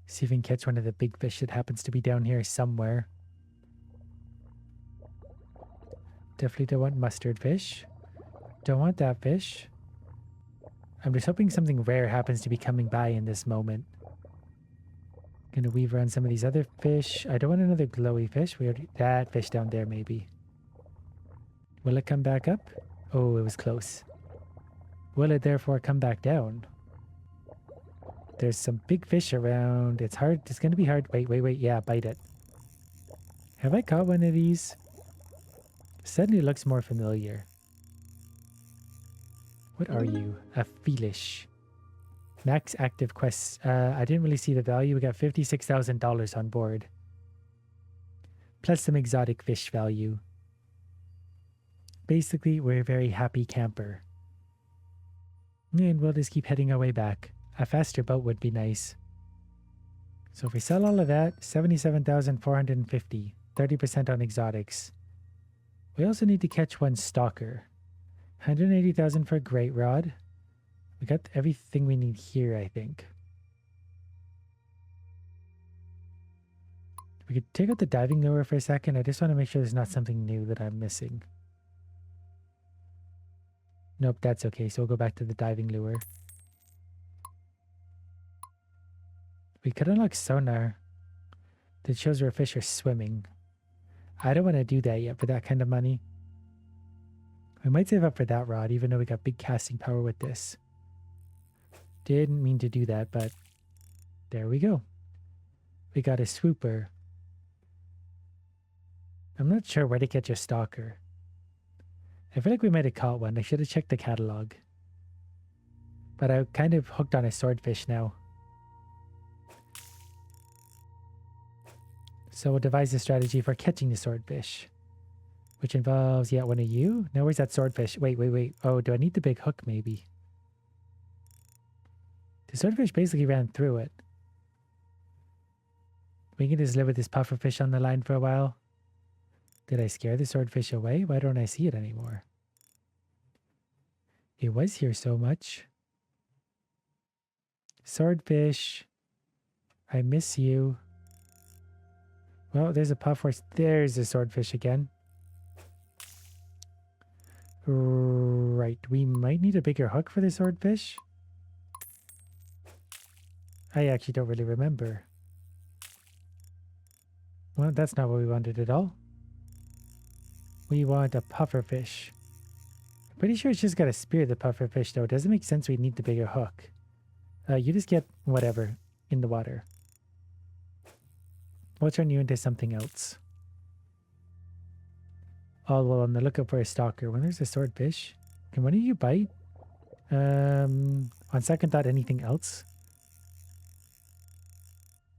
See if we can catch one of the big fish that happens to be down here somewhere. Definitely don't want mustard fish. Don't want that fish. I'm just hoping something rare happens to be coming by in this moment. Gonna weave around some of these other fish. I don't want another glowy fish. We already that fish down there maybe. Will it come back up? Oh, it was close. Will it therefore come back down? There's some big fish around. It's hard. It's gonna be hard. Wait. Yeah, bite it. Have I caught one of these? Suddenly looks more familiar. What are you? A Felish. Max active quests. I didn't really see the value. We got $56,000 on board. Plus some exotic fish value. Basically, we're a very happy camper. And we'll just keep heading our way back. A faster boat would be nice. So if we sell all of that, $77,450. 30% on exotics. We also need to catch one stalker. 180,000 for a great rod. We got everything we need here, I think. We could take out the diving lure for a second. I just want to make sure there's not something new that I'm missing. Nope, that's okay. So we'll go back to the diving lure. We could unlock sonar that shows where fish are swimming. I don't want to do that yet for that kind of money. We might save up for that rod, even though we got big casting power with this. Didn't mean to do that, but there we go. We got a swooper. I'm not sure where to catch a stalker. I feel like we might have caught one. I should have checked the catalog. But I'm kind of hooked on a swordfish now. So we'll devise a strategy for catching the swordfish. Which involves, yeah, one of you. Now where's that swordfish? Wait. Oh, do I need the big hook maybe? The swordfish basically ran through it. We can just live with this pufferfish on the line for a while. Did I scare the swordfish away? Why don't I see it anymore? It was here so much. Swordfish. I miss you. Well, there's a puff horse. There's a swordfish again. Right. We might need a bigger hook for the swordfish. I actually don't really remember. Well, that's not what we wanted at all. We want a pufferfish. I'm pretty sure it's just got to spear the pufferfish, though. It doesn't make sense we need the bigger hook. You just get whatever in the water. We'll turn you into something else. All while on the lookout for a stalker. When there's a swordfish, can one of you bite? On second thought, anything else?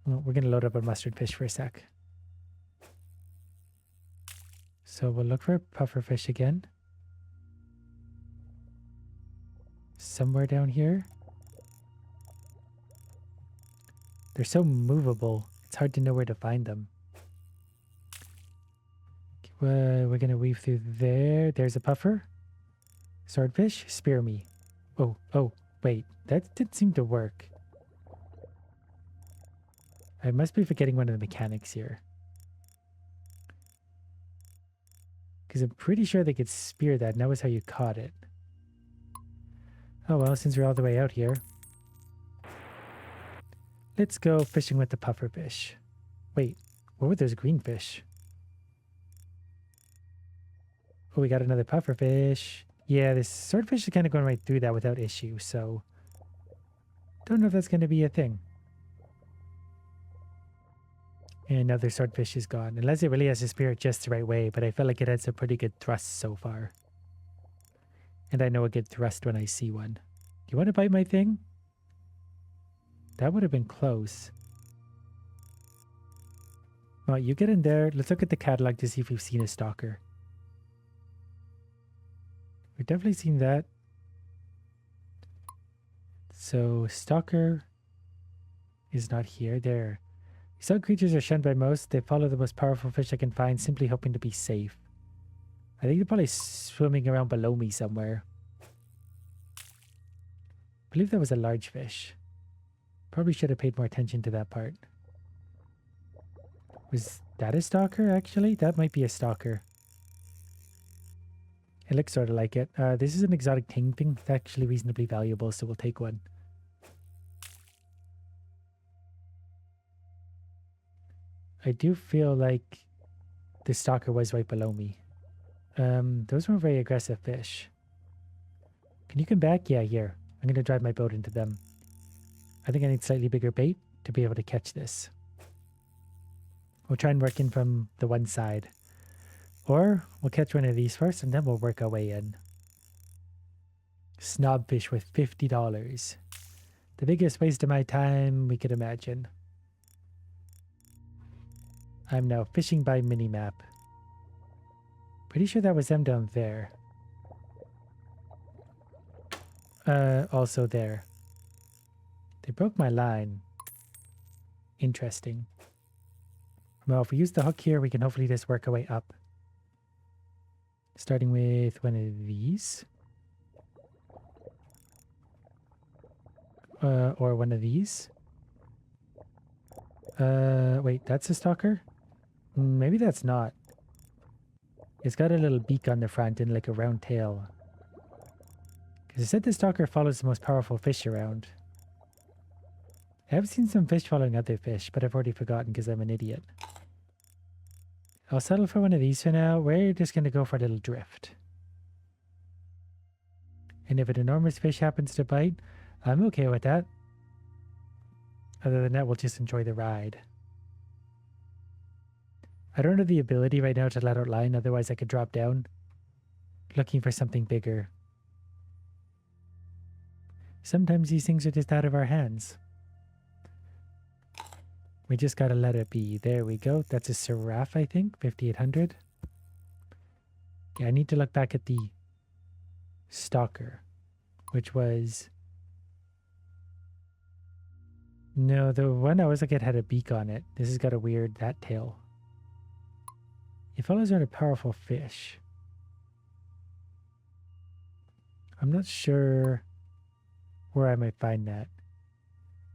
Well, we're going to load up a mustard fish for a sec. So we'll look for a pufferfish again. Somewhere down here. They're so movable. It's hard to know where to find them. Okay, We're gonna weave through there. There's a puffer. Swordfish, spear me. Oh, wait. That didn't seem to work. I must be forgetting one of the mechanics here. Because I'm pretty sure they could spear that, and that was how you caught it. Oh well, since we're all the way out here. Let's go fishing with the pufferfish. Wait, what were those green fish? Oh, we got another pufferfish. Yeah, this swordfish is kind of going right through that without issue, so... Don't know if that's going to be a thing. And another swordfish is gone. Unless it really has to spear it just the right way, but I felt like it had some pretty good thrusts so far. And I know a good thrust when I see one. Do you want to bite my thing? That would have been close. Well, you get in there. Let's look at the catalog to see if we've seen a stalker. We've definitely seen that. So, stalker is not here. There. Some creatures are shunned by most. They follow the most powerful fish I can find, simply hoping to be safe. I think they're probably swimming around below me somewhere. I believe that was a large fish. Probably should have paid more attention to that part. Was that a stalker, actually? That might be a stalker. It looks sort of like it. This is an exotic ting thing. It's actually reasonably valuable, so we'll take one. I do feel like the stalker was right below me. Those weren't very aggressive fish. Can you come back? Yeah, here. I'm going to drive my boat into them. I think I need slightly bigger bait to be able to catch this. We'll try and work in from the one side. Or we'll catch one of these first and then we'll work our way in. Snobfish with $50. The biggest waste of my time we could imagine. I'm now fishing by minimap. Pretty sure that was them down there. Also there. They broke my line. Interesting. Well, if we use the hook here, we can hopefully just work our way up. Starting with one of these. Or one of these. Wait, that's a stalker? Maybe that's not. It's got a little beak on the front and like a round tail. Because it said the stalker follows the most powerful fish around. I have seen some fish following other fish, but I've already forgotten because I'm an idiot. I'll settle for one of these for now. We're just going to go for a little drift. And if an enormous fish happens to bite, I'm okay with that. Other than that, we'll just enjoy the ride. I don't have the ability right now to let out line, otherwise I could drop down. Looking for something bigger. Sometimes these things are just out of our hands. We just gotta let it be. There we go. That's a Seraph, I think. 5800. Yeah, I need to look back at the stalker, which was... No, the one I was looking at had a beak on it. This has got a weird, that tail. It follows around a powerful fish. I'm not sure where I might find that.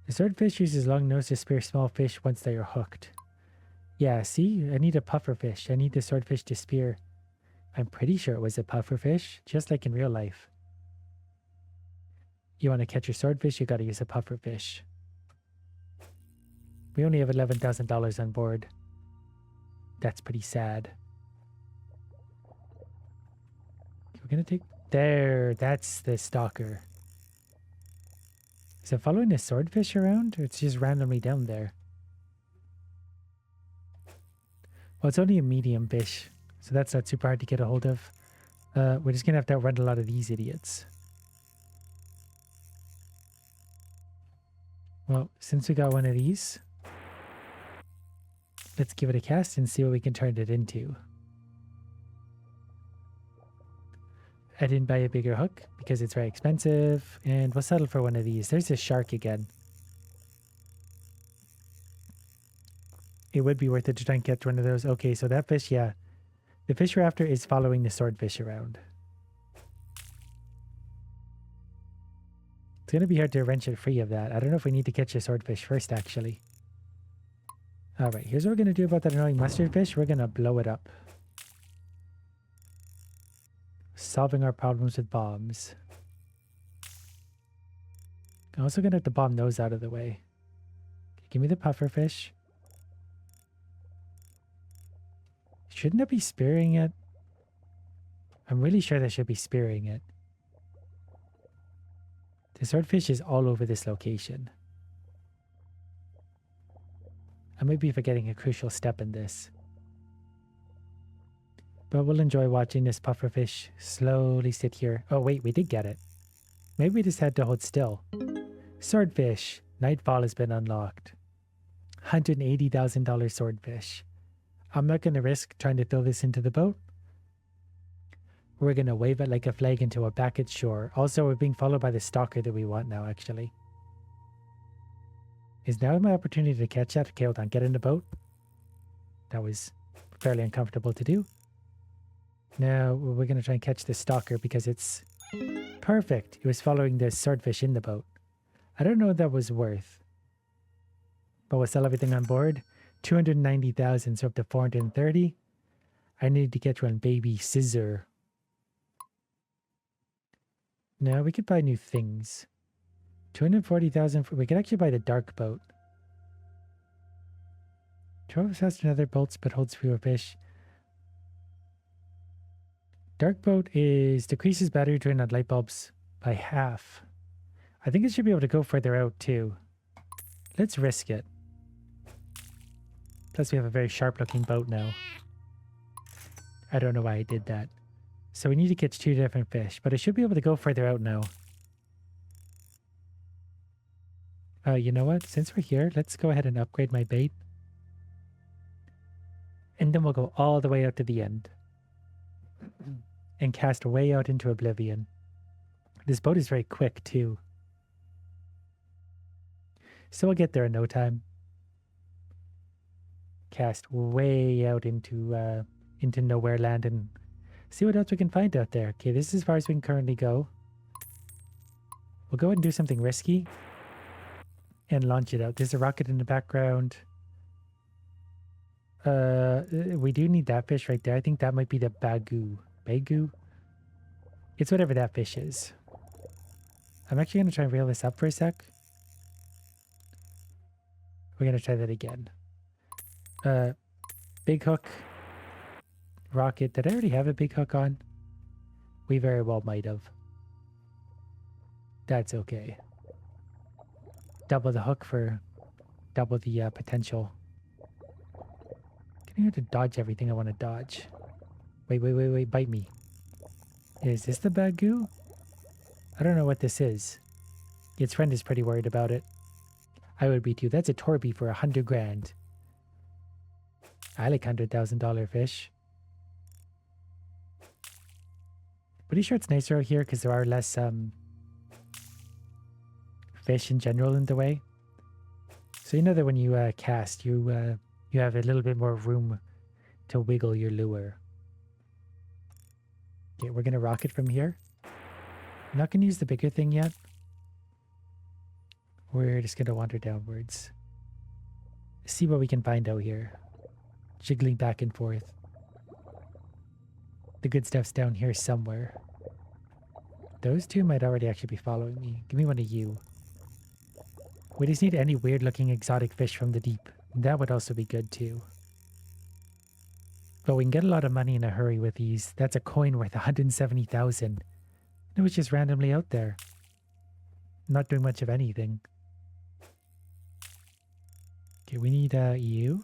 The swordfish uses long nose to spear small fish once they are hooked. Yeah, see? I need a pufferfish. I need the swordfish to spear. I'm pretty sure it was a pufferfish, just like in real life. You want to catch your swordfish, you gotta use a pufferfish. We only have $11,000 on board. That's pretty sad. We're gonna take... There, that's the stalker. Is it following a swordfish around, or it's just randomly down there? Well, it's only a medium fish, so that's not super hard to get a hold of. We're just gonna have to outrun a lot of these idiots. Well, since we got one of these, let's give it a cast and see what we can turn it into. I didn't buy a bigger hook because it's very expensive, and we'll settle for one of these. There's a shark again. It would be worth it to try and catch one of those. Okay, so that fish, yeah, The fish we're after is following the swordfish around. It's going to be hard to wrench it free of that. I don't know if we need to catch the swordfish first, actually. All right, here's what we're going to do about that annoying mustard fish. We're going to blow it up. Solving our problems with bombs. I'm also going to have to bomb those out of the way. Give me the puffer fish. Shouldn't it be spearing it? I'm really sure that should be spearing it. The swordfish is all over this location. I might be forgetting a crucial step in this. But we'll enjoy watching this pufferfish slowly sit here. Oh wait, we did get it. Maybe we just had to hold still. Swordfish. Nightfall has been unlocked. $180,000 swordfish. I'm not going to risk trying to throw this into the boat. We're going to wave it like a flag until we're back at shore. Also, we're being followed by the stalker that we want now, actually. Is now my opportunity to catch that? Okay, hold on. Get in the boat. That was fairly uncomfortable to do. Now, we're going to try and catch the stalker because it's perfect. It was following the swordfish in the boat. I don't know what that was worth. But we'll sell everything on board. 290,000, so up to 430. I need to get one baby scissor. Now we could buy new things. 240,000. We could actually buy the dark boat. 12 faster than other boats, but holds fewer fish. Dark boat is decreases battery drain on light bulbs by half. I think it should be able to go further out too. Let's risk it. Plus we have a very sharp looking boat now. I don't know why I did that. So we need to catch 2 different fish, but I should be able to go further out now. You know what? Since we're here, let's go ahead and upgrade my bait. And then we'll go all the way out to the end. And cast way out into oblivion. This boat is very quick too. So we'll get there in no time. Cast way out into nowhere land and see what else we can find out there. Okay, this is as far as we can currently go. We'll go ahead and do something risky. And launch it out. There's a rocket in the background. We do need that fish right there. I think that might be the bagoo. Bagoo? It's whatever that fish is. I'm actually going to try and reel this up for a sec. We're going to try that again. Big hook. Rocket. Did I already have a big hook on? We very well might have. That's okay. Double the hook for double the potential. Getting her to dodge everything I want to dodge. Wait, bite me. Is this the bagoo? I don't know what this is. Its friend is pretty worried about it. I would be too. That's a torby for 100 grand. I like $100,000 fish. Pretty sure it's nicer out here because there are less fish in general in the way. So you know that when you cast, you have a little bit more room to wiggle your lure. Okay, we're gonna rock it from here. I'm not gonna use the bigger thing yet. We're just gonna wander downwards. See what we can find out here. Jiggling back and forth. The good stuff's down here somewhere. Those two might already actually be following me. Give me one of you. We just need any weird looking exotic fish from the deep. That would also be good too. But we can get a lot of money in a hurry with these. That's a coin worth 170,000. It was just randomly out there. Not doing much of anything. Okay, we need you.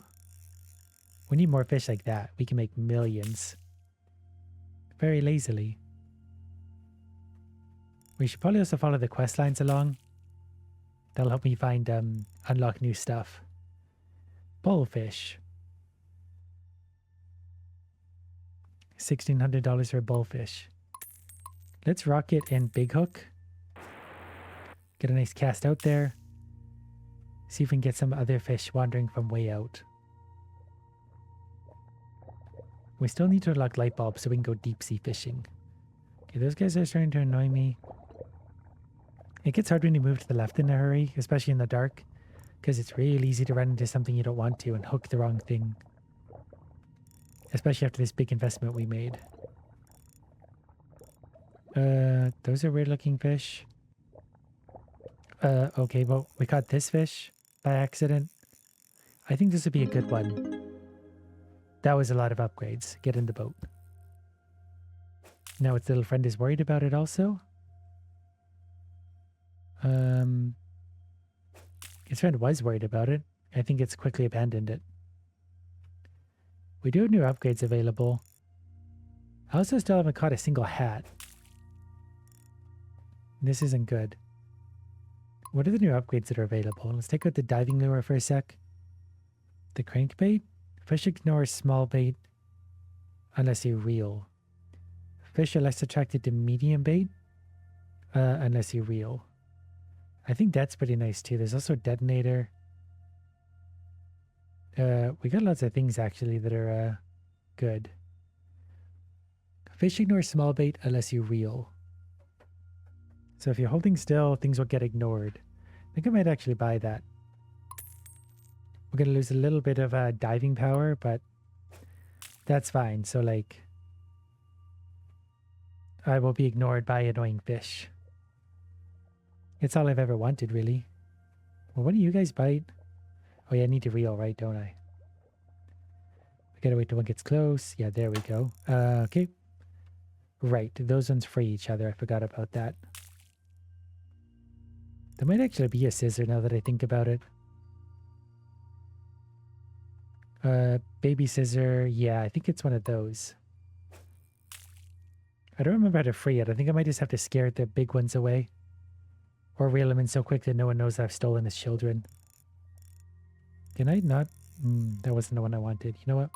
We need more fish like that. We can make millions. Very lazily. We should probably also follow the quest lines along. That'll help me find, unlock new stuff. Bullfish. $1,600 for a bullfish. Let's rock it and big hook. Get a nice cast out there. See if we can get some other fish wandering from way out. We still need to unlock light bulbs so we can go deep sea fishing. Okay, those guys are starting to annoy me. It gets hard when you move to the left in a hurry, especially in the dark, because it's real easy to run into something you don't want to and hook the wrong thing. Especially after this big investment we made. Those are weird looking fish. Okay, well, we caught this fish by accident. I think this would be a good one. That was a lot of upgrades. Get in the boat. Now its little friend is worried about it also. Its friend was worried about it. I think it's quickly abandoned it. We do have new upgrades available. I also still haven't caught a single hat. This isn't good. What are the new upgrades that are available? Let's take out the diving lure for a sec. The crankbait? Fish ignore small bait unless you reel. Fish are less attracted to medium bait unless you reel. I think that's pretty nice too. There's also a detonator. We got lots of things actually that are good. Fish ignore small bait unless you reel. So if you're holding still, things will get ignored. I think I might actually buy that. We're going to lose a little bit of diving power, but that's fine. So like, I will be ignored by annoying fish. It's all I've ever wanted, really. Well, what do you guys bite? Oh yeah, I need to reel, right, don't I? We gotta wait till one gets close. Yeah, there we go. Okay. Right, those ones free each other. I forgot about that. There might actually be a scissor now that I think about it. Baby scissor. Yeah, I think it's one of those. I don't remember how to free it. I think I might just have to scare the big ones away. Or reel them in so quick that no one knows I've stolen his children. Can I not? That wasn't the one I wanted. You know what?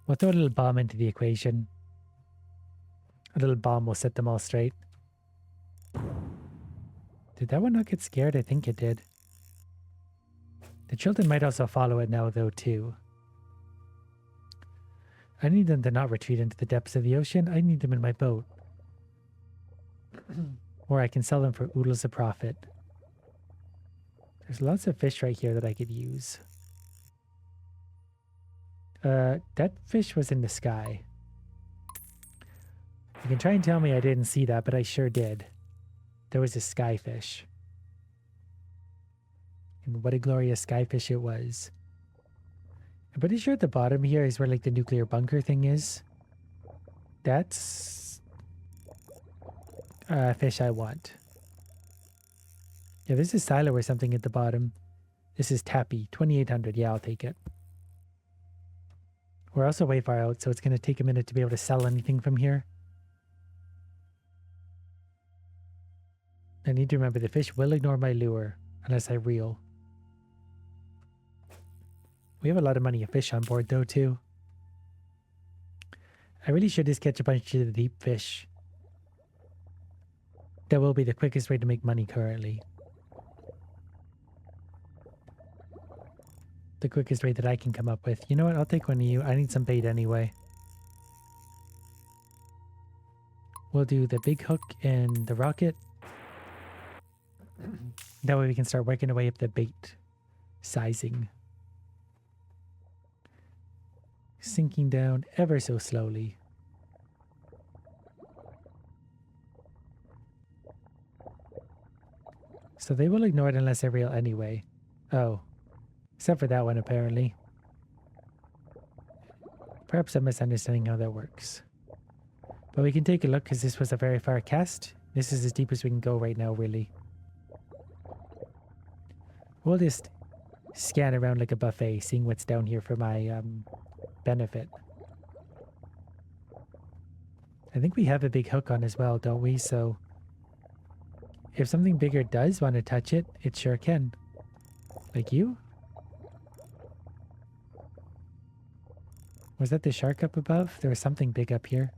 We'll throw a little bomb into the equation. A little bomb will set them all straight. Did that one not get scared? I think it did. The children might also follow it now, though, too. I need them to not retreat into the depths of the ocean. I need them in my boat. Or I can sell them for oodles of profit. There's lots of fish right here that I could use. That fish was in the sky. You can try and tell me I didn't see that, but I sure did. There was a skyfish. And what a glorious skyfish it was. I'm pretty sure at the bottom here is where like the nuclear bunker thing is. That's fish I want. Yeah, this is silo or something at the bottom. This is tappy, 2,800. Yeah, I'll take it. We're also way far out, so it's going to take a minute to be able to sell anything from here. I need to remember the fish will ignore my lure unless I reel. We have a lot of money of fish on board though too. I really should just catch a bunch of the deep fish. That will be the quickest way to make money currently. The quickest way that I can come up with. You know what? I'll take one of you. I need some bait anyway. We'll do the big hook and the rocket. That way we can start working our way up the bait sizing. Sinking down ever so slowly. So they will ignore it unless I reel anyway. Oh. Except for that one, apparently. Perhaps I'm misunderstanding how that works. But we can take a look because this was a very far cast. This is as deep as we can go right now, really. We'll just scan around like a buffet, seeing what's down here for my benefit. I think we have a big hook on as well, don't we? So if something bigger does want to touch it, it sure can. Like you? Was that the shark up above? There was something big up here.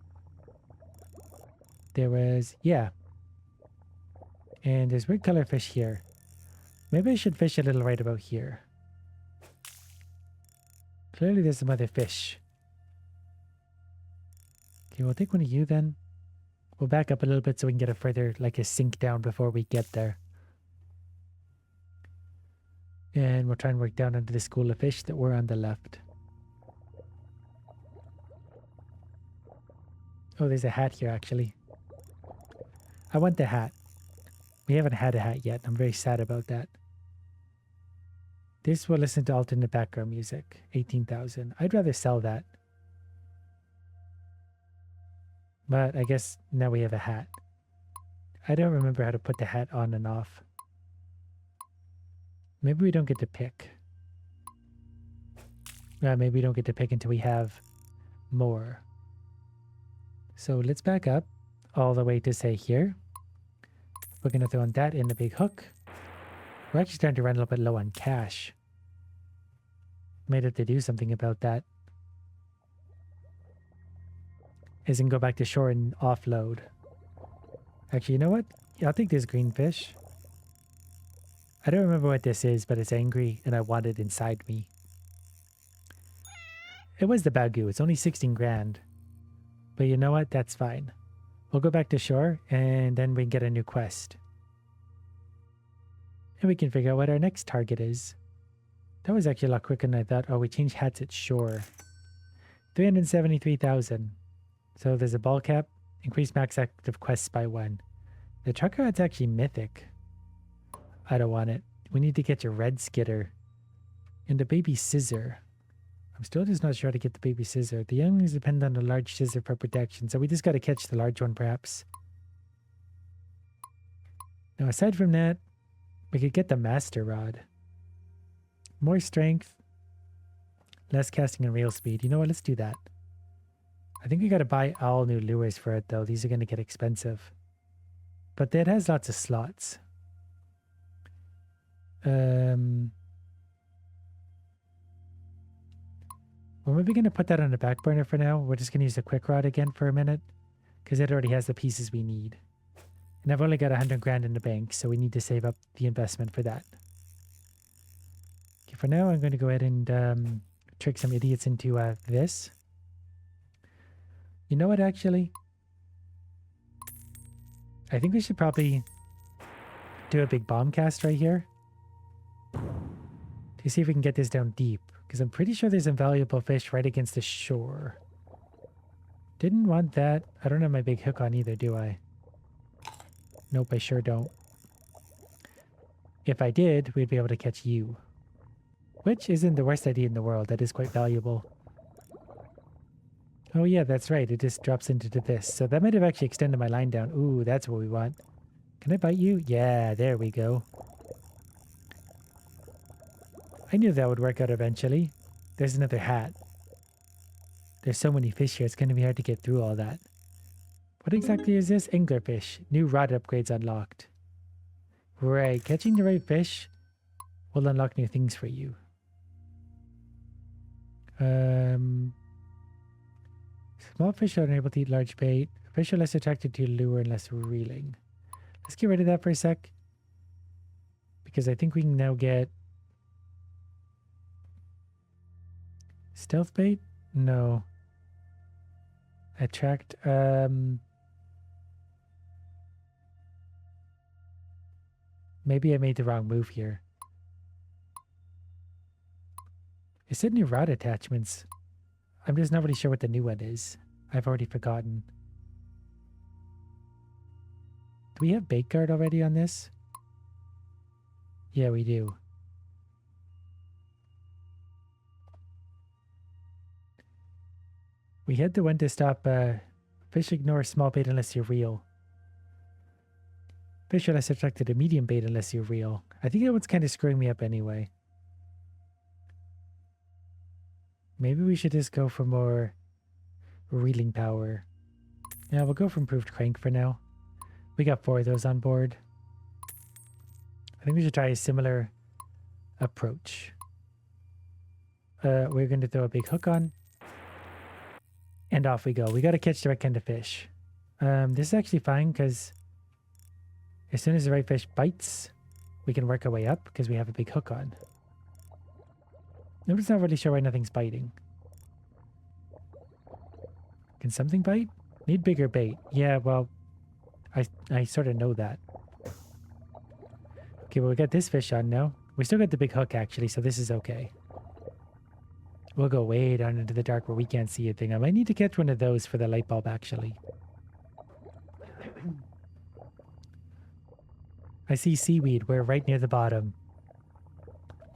There was, yeah. And there's weird color fish here. Maybe I should fish a little right about here. Clearly there's some other fish Okay, we'll take one of you then. We'll back up a little bit so we can get a further, like a sink down before we get there. And we'll try and work down into the school of fish that were on the left. Oh, there's a hat here, actually. I want the hat. We haven't had a hat yet. I'm very sad about that. This will listen to alternate background music. 18,000. I'd rather sell that. But I guess now we have a hat. I don't remember how to put the hat on and off. Maybe we don't get to pick. Maybe we don't get to pick until we have more. So let's back up all the way to say here. We're going to throw on that in the big hook. We're actually starting to run a little bit low on cash. Might have to do something about that. As in go back to shore and offload. Actually, you know what? Yeah, I'll take this green fish. I don't remember what this is, but it's angry and I want it inside me. It was the Bagoo. It's only 16 grand. But you know what? That's fine. We'll go back to shore and then we can get a new quest. And we can figure out what our next target is. That was actually a lot quicker than I thought. Oh, we changed hats at shore. 373,000. So there's a ball cap. Increase max active quests by 1. The trucker hat's actually mythic. I don't want it. We need to get your red skitter. And the baby scissor. I'm still just not sure how to get the baby scissor. The younglings depend on the large scissor for protection, so we just got to catch the large one perhaps. Now aside from that, we could get the master rod. More strength, less casting and reel speed. You know what, let's do that. I think we got to buy all new lures for it though. These are going to get expensive. But it has lots of slots. We're maybe going to put that on the back burner for now. We're just going to use the quick rod again for a minute because it already has the pieces we need. And I've only got 100 grand in the bank, so we need to save up the investment for that. Okay, for now, I'm going to go ahead and trick some idiots into this. You know what, actually? I think we should probably do a big bomb cast right here to see if we can get this down deep. Because I'm pretty sure there's invaluable fish right against the shore. Didn't want that. I don't have my big hook on either, do I? Nope, I sure don't. If I did, we'd be able to catch you. Which isn't the worst idea in the world. That is quite valuable. Oh yeah, that's right. It just drops into this. So that might have actually extended my line down. Ooh, that's what we want. Can I bite you? Yeah, there we go. I knew that would work out eventually. There's another hat. There's so many fish here, it's going to be hard to get through all that. What exactly is this? Anglerfish. New rod upgrades unlocked. Right, catching the right fish will unlock new things for you. Small fish are unable to eat large bait. Fish are less attracted to lure and less reeling. Let's get rid of that for a sec. Because I think we can now get stealth bait? No. Attract, maybe I made the wrong move here. It said new rod attachments. I'm just not really sure what the new one is. I've already forgotten. Do we have bait guard already on this? Yeah, we do. We had the one to stop fish ignore small bait unless you reel. Fish are less attracted to medium bait unless you reel. I think that one's kind of screwing me up anyway. Maybe we should just go for more reeling power. Yeah, we'll go for improved crank for now. We got 4 of those on board. I think we should try a similar approach. We're going to throw a big hook on. And off we go. We got to catch the right kind of fish. This is actually fine because as soon as the right fish bites, we can work our way up because we have a big hook on. I'm just not really sure why nothing's biting. Can something bite? Need bigger bait. Yeah, well, I sort of know that. Okay, well, we got this fish on now. We still got the big hook, actually, so this is okay. We'll go way down into the dark where we can't see a thing. I might need to catch one of those for the light bulb, actually. I see seaweed. We're right near the bottom.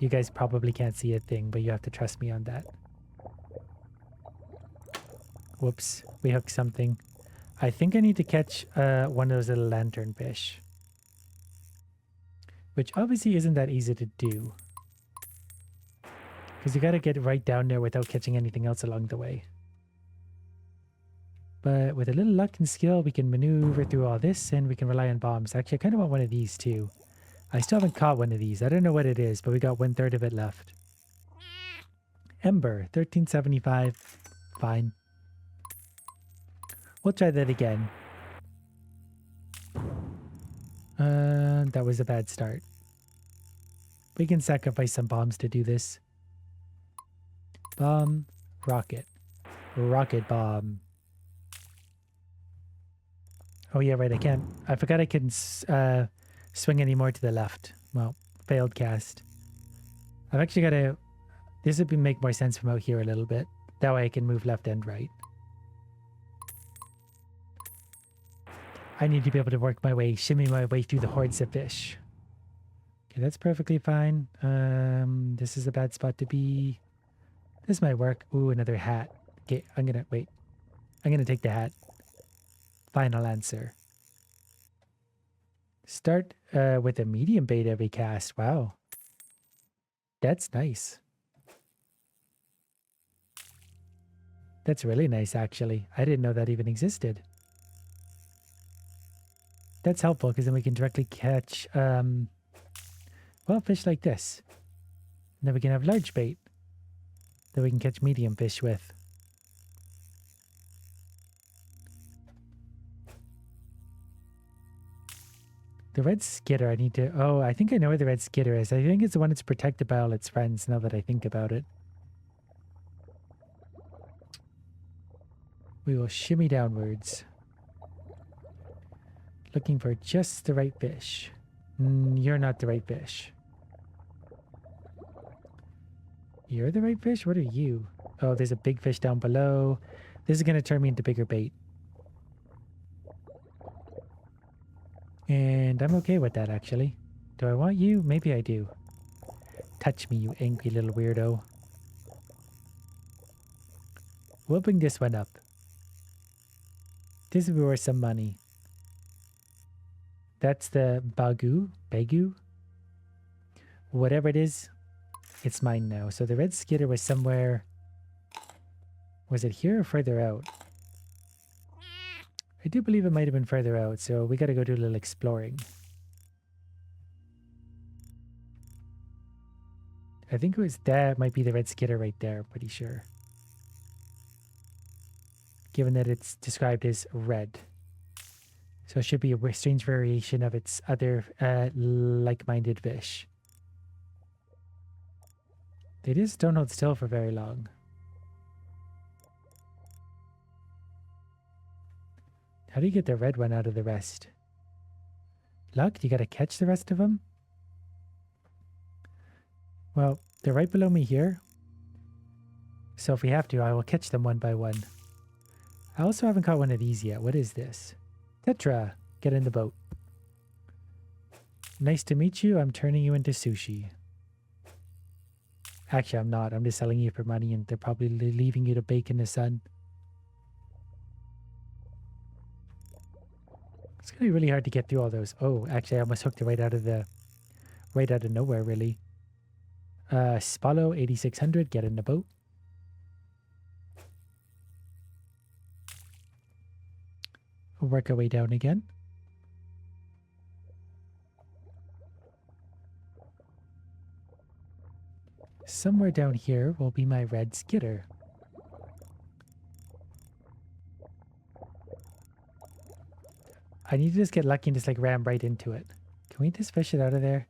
You guys probably can't see a thing, but you have to trust me on that. Whoops, we hooked something. I think I need to catch one of those little lanternfish. Which obviously isn't that easy to do. Because you gotta get right down there without catching anything else along the way. But with a little luck and skill, we can maneuver through all this and we can rely on bombs. Actually, I kind of want one of these too. I still haven't caught one of these. I don't know what it is, but we got 1/3 of it left. Ember, 1375. Fine. We'll try that again. That was a bad start. We can sacrifice some bombs to do this. Bomb, rocket. Rocket bomb. Oh yeah, right, I can't. I forgot I couldn't swing any more to the left. Well, failed cast. I've actually got to... This would make more sense from out here a little bit. That way I can move left and right. I need to be able to work my way, shimmy my way through the hordes of fish. Okay, that's perfectly fine. This is a bad spot to be. This might work. Ooh, another hat. Okay, I'm gonna wait. I'm gonna take the hat. Final answer. Start with a medium bait every cast. Wow. That's nice. That's really nice, actually. I didn't know that even existed. That's helpful because then we can directly catch, well, fish like this. And then we can have large bait that we can catch medium fish with. The red skitter, I need to... Oh, I think I know where the red skitter is. I think it's the one that's protected by all its friends, now that I think about it. We will shimmy downwards. Looking for just the right fish. You're not the right fish. You're the right fish? What are you? Oh, there's a big fish down below. This is going to turn me into bigger bait. And I'm okay with that, actually. Do I want you? Maybe I do. Touch me, you angry little weirdo. We'll bring this one up. This will be worth some money. That's the Bagu? Whatever it is, it's mine now. So the red skitter was somewhere... Was it here or further out? I do believe it might have been further out, so we gotta go do a little exploring. I think it was... That might be the red skitter right there, I'm pretty sure. Given that it's described as red. So it should be a strange variation of its other like-minded fish. They just don't hold still for very long. How do you get the red one out of the rest? Luck? You gotta catch the rest of them? Well, they're right below me here. So if we have to, I will catch them one by one. I also haven't caught one of these yet. What is this? Tetra, get in the boat. Nice to meet you. I'm turning you into sushi. Actually, I'm not. I'm just selling you for money and they're probably leaving you to bake in the sun. It's going to be really hard to get through all those. Oh, actually, I almost hooked it right out of nowhere, really. Spallo 8600, get in the boat. We'll work our way down again. Somewhere down here will be my red skitter. I need to just get lucky and just like ram right into it. Can we just fish it out of there?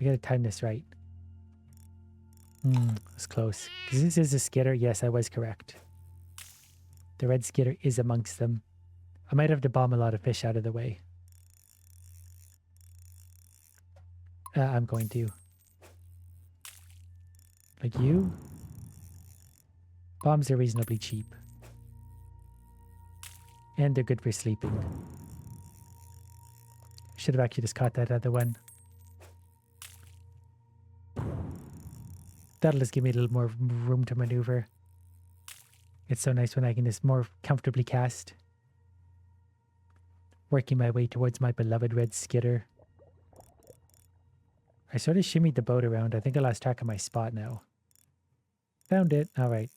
We gotta time this right. That's close. Because this is a skitter. Yes, I was correct. The red skitter is amongst them. I might have to bomb a lot of fish out of the way. I'm going to. Like you. Bombs are reasonably cheap. And they're good for sleeping. Should have actually just caught that other one. That'll just give me a little more room to maneuver. It's so nice when I can just more comfortably cast. Working my way towards my beloved red skitter. I sort of shimmied the boat around. I think I lost track of my spot now. Found it. All right.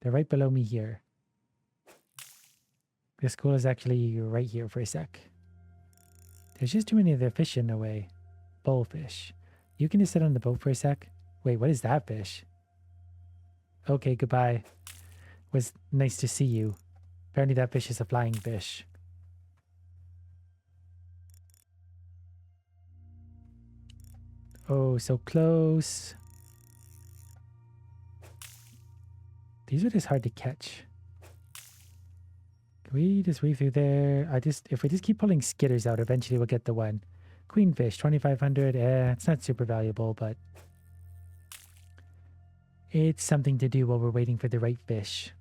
They're right below me here. The school is actually right here for a sec. There's just too many of the fish in the way. Bullfish. You can just sit on the boat for a sec. Wait, what is that fish? Okay, goodbye. Was nice to see you. Apparently that fish is a flying fish. Oh, so close. These are just hard to catch. Can we just weave through there? If we just keep pulling skitters out, eventually we'll get the one. Queenfish, 2,500. It's not super valuable, but it's something to do while we're waiting for the right fish.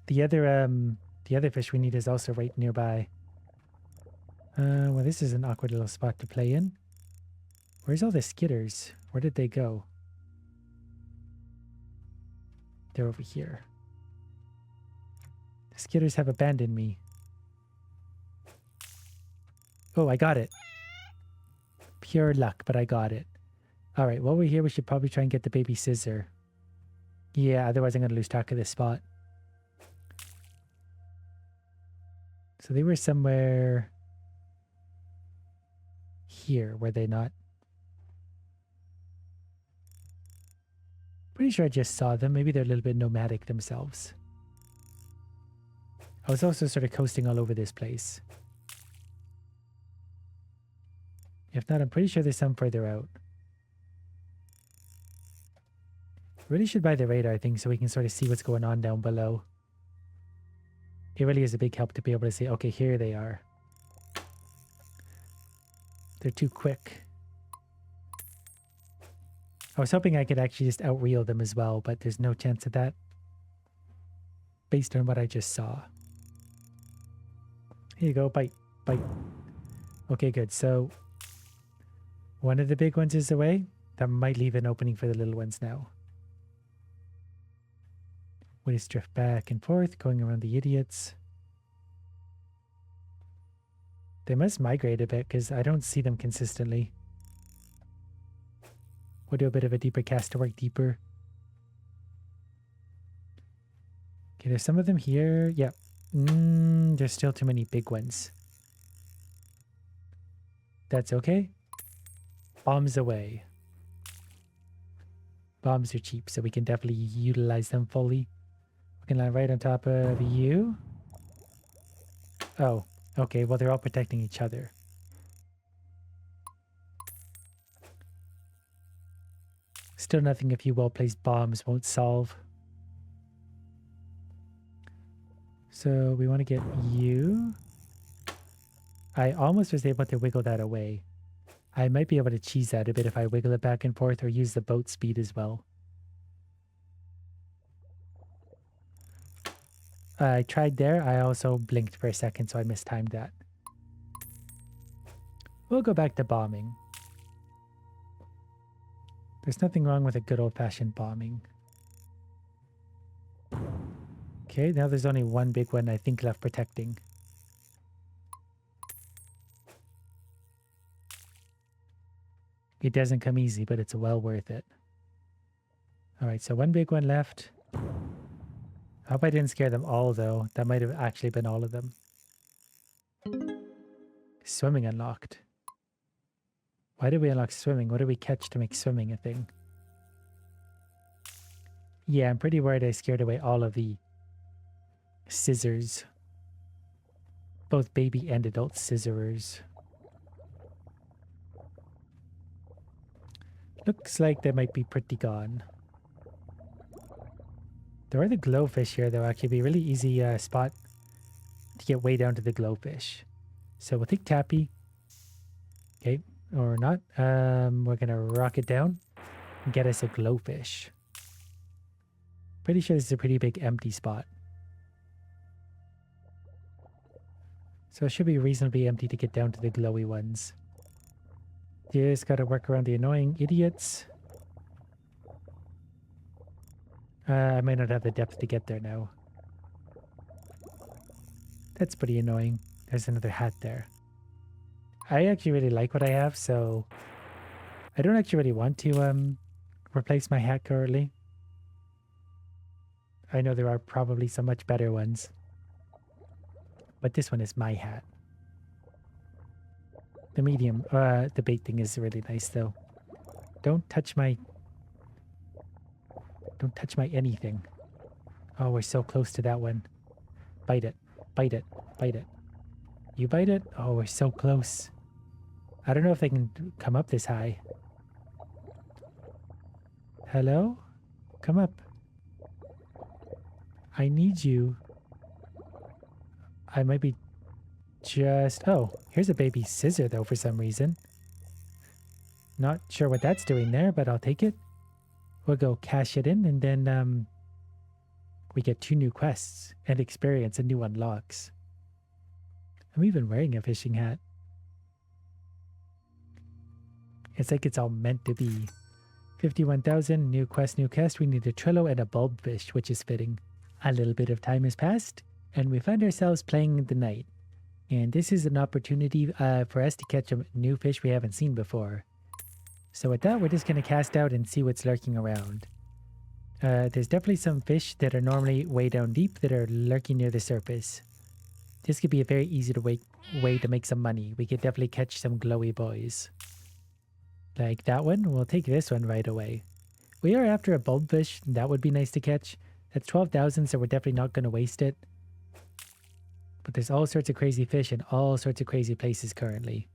The other fish we need is also right nearby. Well, this is an awkward little spot to play in. Where's all the skitters? Where did they go? They're over here. The skitters have abandoned me. Oh, I got it. Pure luck, but I got it. All right, while we're here, we should probably try and get the baby scissor. Yeah, otherwise I'm going to lose track of this spot. So they were somewhere here, were they not? Pretty sure I just saw them. Maybe they're a little bit nomadic themselves. I was also sort of coasting all over this place. If not, I'm pretty sure there's some further out. Really should buy the radar thing so we can sort of see what's going on down below. It really is a big help to be able to say, okay, here they are. They're too quick. I was hoping I could actually just outreel them as well, but there's no chance of that based on what I just saw. Here you go, bite, bite. Okay, good. So one of the big ones is away. That might leave an opening for the little ones now. We just drift back and forth, going around the idiots. They must migrate a bit because I don't see them consistently. We'll do a bit of a deeper cast to work deeper. Okay, there's some of them here. Yep. There's still too many big ones. That's okay. Bombs away. Bombs are cheap, so we can definitely utilize them fully. We can land right on top of you. Oh, okay. Well, they're all protecting each other. Still nothing a few well-placed bombs won't solve. So we want to get you. I almost was able to wiggle that away. I might be able to cheese that a bit if I wiggle it back and forth or use the boat speed as well. I tried there. I also blinked for a second, so I mistimed that. We'll go back to bombing. There's nothing wrong with a good old-fashioned bombing. Okay, now there's only one big one I think left protecting. It doesn't come easy, but it's well worth it. Alright, so one big one left. I hope I didn't scare them all, though. That might have actually been all of them. Swimming unlocked. Why did we unlock swimming? What did we catch to make swimming a thing? Yeah, I'm pretty worried I scared away all of the scissors. Both baby and adult scissorers. Looks like they might be pretty gone. There are the glowfish here, though. Actually, be a really easy spot to get way down to the glowfish. So we'll take Tappy. Okay, or not. We're gonna rock it down and get us a glowfish. Pretty sure this is a pretty big empty spot. So it should be reasonably empty to get down to the glowy ones. Just gotta work around the annoying idiots. I may not have the depth to get there now. That's pretty annoying. There's another hat there. I actually really like what I have, so I don't actually really want to replace my hat currently. I know there are probably some much better ones. But this one is my hat. The medium, the bait thing is really nice though. Don't touch my anything. Oh, we're so close to that one. Bite it, bite it, bite it. You bite it? Oh, we're so close. I don't know if they can come up this high. Hello? Come up. I need you. I might be just... Oh, here's a baby scissor though for some reason. Not sure what that's doing there, but I'll take it. We'll go cash it in and then we get 2 new quests and experience and new unlocks. I'm even wearing a fishing hat. It's like it's all meant to be. 51,000, new quest, new cast. We need a Trello and a bulbfish, which is fitting. A little bit of time has passed, and we find ourselves playing in the night. And this is an opportunity for us to catch a new fish we haven't seen before. So with that, we're just going to cast out and see what's lurking around. There's definitely some fish that are normally way down deep that are lurking near the surface. This could be a very easy way to make some money. We could definitely catch some glowy boys. Like that one. We'll take this one right away. We are after a bulbfish. That would be nice to catch. That's 12,000, so we're definitely not going to waste it. But there's all sorts of crazy fish in all sorts of crazy places currently.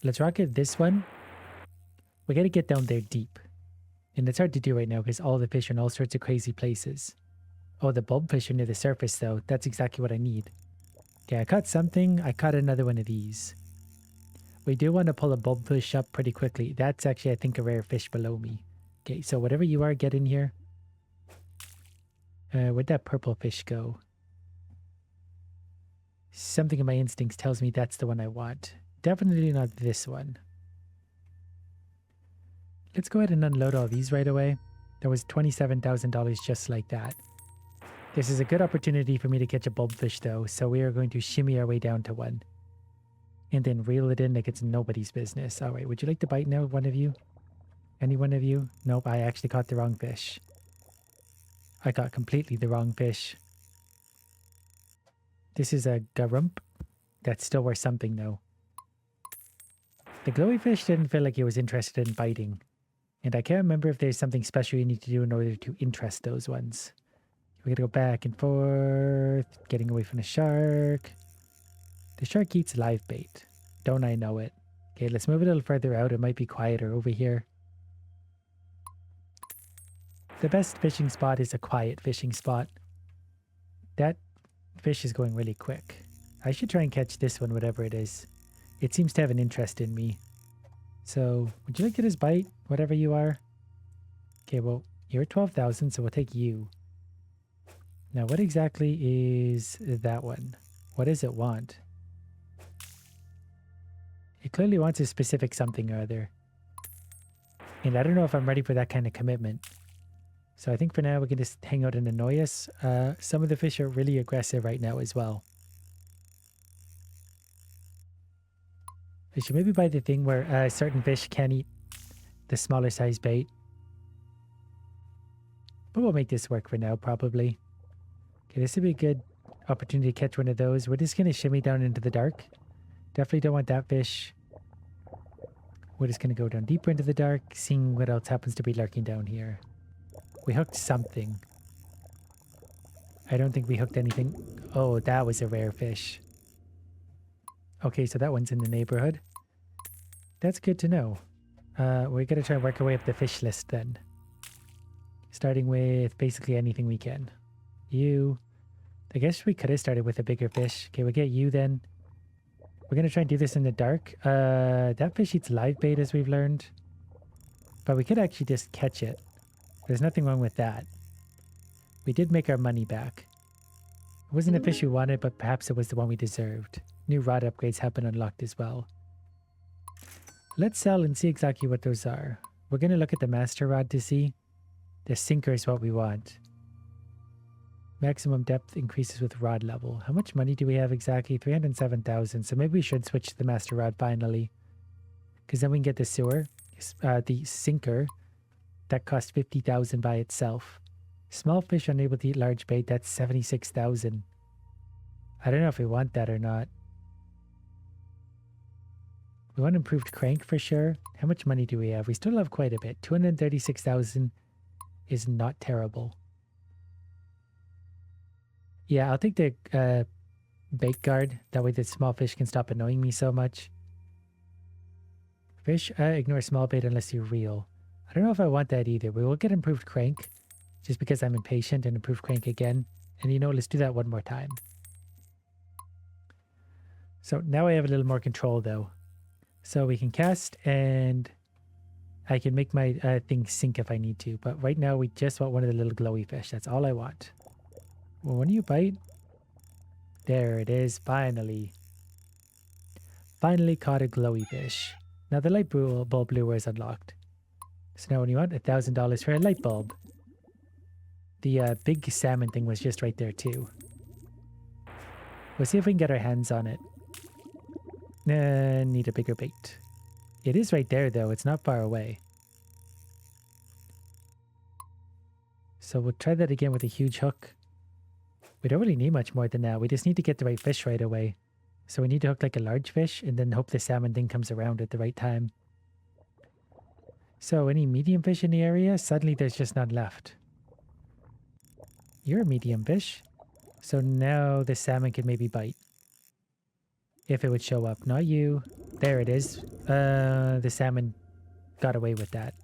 Let's rocket this one. We got to get down there deep. And it's hard to do right now because all the fish are in all sorts of crazy places. Oh, the bulbfish are near the surface though. That's exactly what I need. Okay, I caught something. I caught another one of these. We do want to pull a bulbfish up pretty quickly. That's actually, I think, a rare fish below me. Okay, so whatever you are, get in here. Where'd that purple fish go? Something in my instincts tells me that's the one I want. Definitely not this one. Let's go ahead and unload all these right away. There was $27,000 just like that. This is a good opportunity for me to catch a bulbfish though, so we are going to shimmy our way down to one. And then reel it in like it's nobody's business. Alright, would you like to bite now, one of you? Any one of you? Nope, I actually caught the wrong fish. I caught completely the wrong fish. This is a garump. That's still worth something though. The glowy fish didn't feel like he was interested in biting. And I can't remember if there's something special you need to do in order to interest those ones. We gotta go back and forth, getting away from the shark. The shark eats live bait. Don't I know it? Okay, let's move a little further out. It might be quieter over here. The best fishing spot is a quiet fishing spot. That fish is going really quick. I should try and catch this one, whatever it is. It seems to have an interest in me. So, would you like to just bite, whatever you are? Okay, well, you're 12,000, so we'll take you. Now, what exactly is that one? What does it want? It clearly wants a specific something or other. And I don't know if I'm ready for that kind of commitment. So I think for now we can just hang out and annoy us. Some of the fish are really aggressive right now as well. We should maybe buy the thing where certain fish can eat the smaller size bait. But we'll make this work for now, probably. Okay, this would be a good opportunity to catch one of those. We're just going to shimmy down into the dark. Definitely don't want that fish. We're just going to go down deeper into the dark, seeing what else happens to be lurking down here. We hooked something. I don't think we hooked anything. Oh, that was a rare fish. Okay, so that one's in the neighborhood. That's good to know. We're going to try and work our way up the fish list then. Starting with basically anything we can. You. I guess we could have started with a bigger fish. Okay, we'll get you then. We're going to try and do this in the dark. That fish eats live bait, as we've learned. But we could actually just catch it. There's nothing wrong with that. We did make our money back. It wasn't a fish we wanted, but perhaps it was the one we deserved. New rod upgrades have been unlocked as well. Let's sell and see exactly what those are. We're going to look at the master rod to see. The sinker is what we want. Maximum depth increases with rod level. How much money do we have exactly? 307,000. So maybe we should switch to the master rod finally. Because then we can get the sewer, the sinker, that costs 50,000 by itself. Small fish unable to eat large bait, that's 76,000. I don't know if we want that or not. We want improved crank for sure. How much money do we have? We still have quite a bit. 236,000 is not terrible. Yeah, I'll take the bait guard. That way the small fish can stop annoying me so much. Fish, ignore small bait unless you reel. I don't know if I want that either. We will get improved crank. Just because I'm impatient, and improved crank again. And you know, let's do that one more time. So now I have a little more control though. So we can cast and I can make my thing sink if I need to. But right now we just want one of the little glowy fish. That's all I want. Well, when do you bite? There it is, finally. Finally caught a glowy fish. Now the light bulb lure is unlocked. So now when you want $1,000 for a light bulb. The big salmon thing was just right there too. We'll see if we can get our hands on it. Need a bigger bait. It is right there though, it's not far away. So we'll try that again with a huge hook. We don't really need much more than that. We just need to get the right fish right away. So we need to hook like a large fish and then hope the salmon thing comes around at the right time. So any medium fish in the area? Suddenly there's just none left. You're a medium fish. So now the salmon could maybe bite. If it would show up. Not you. There it is. The salmon got away with that.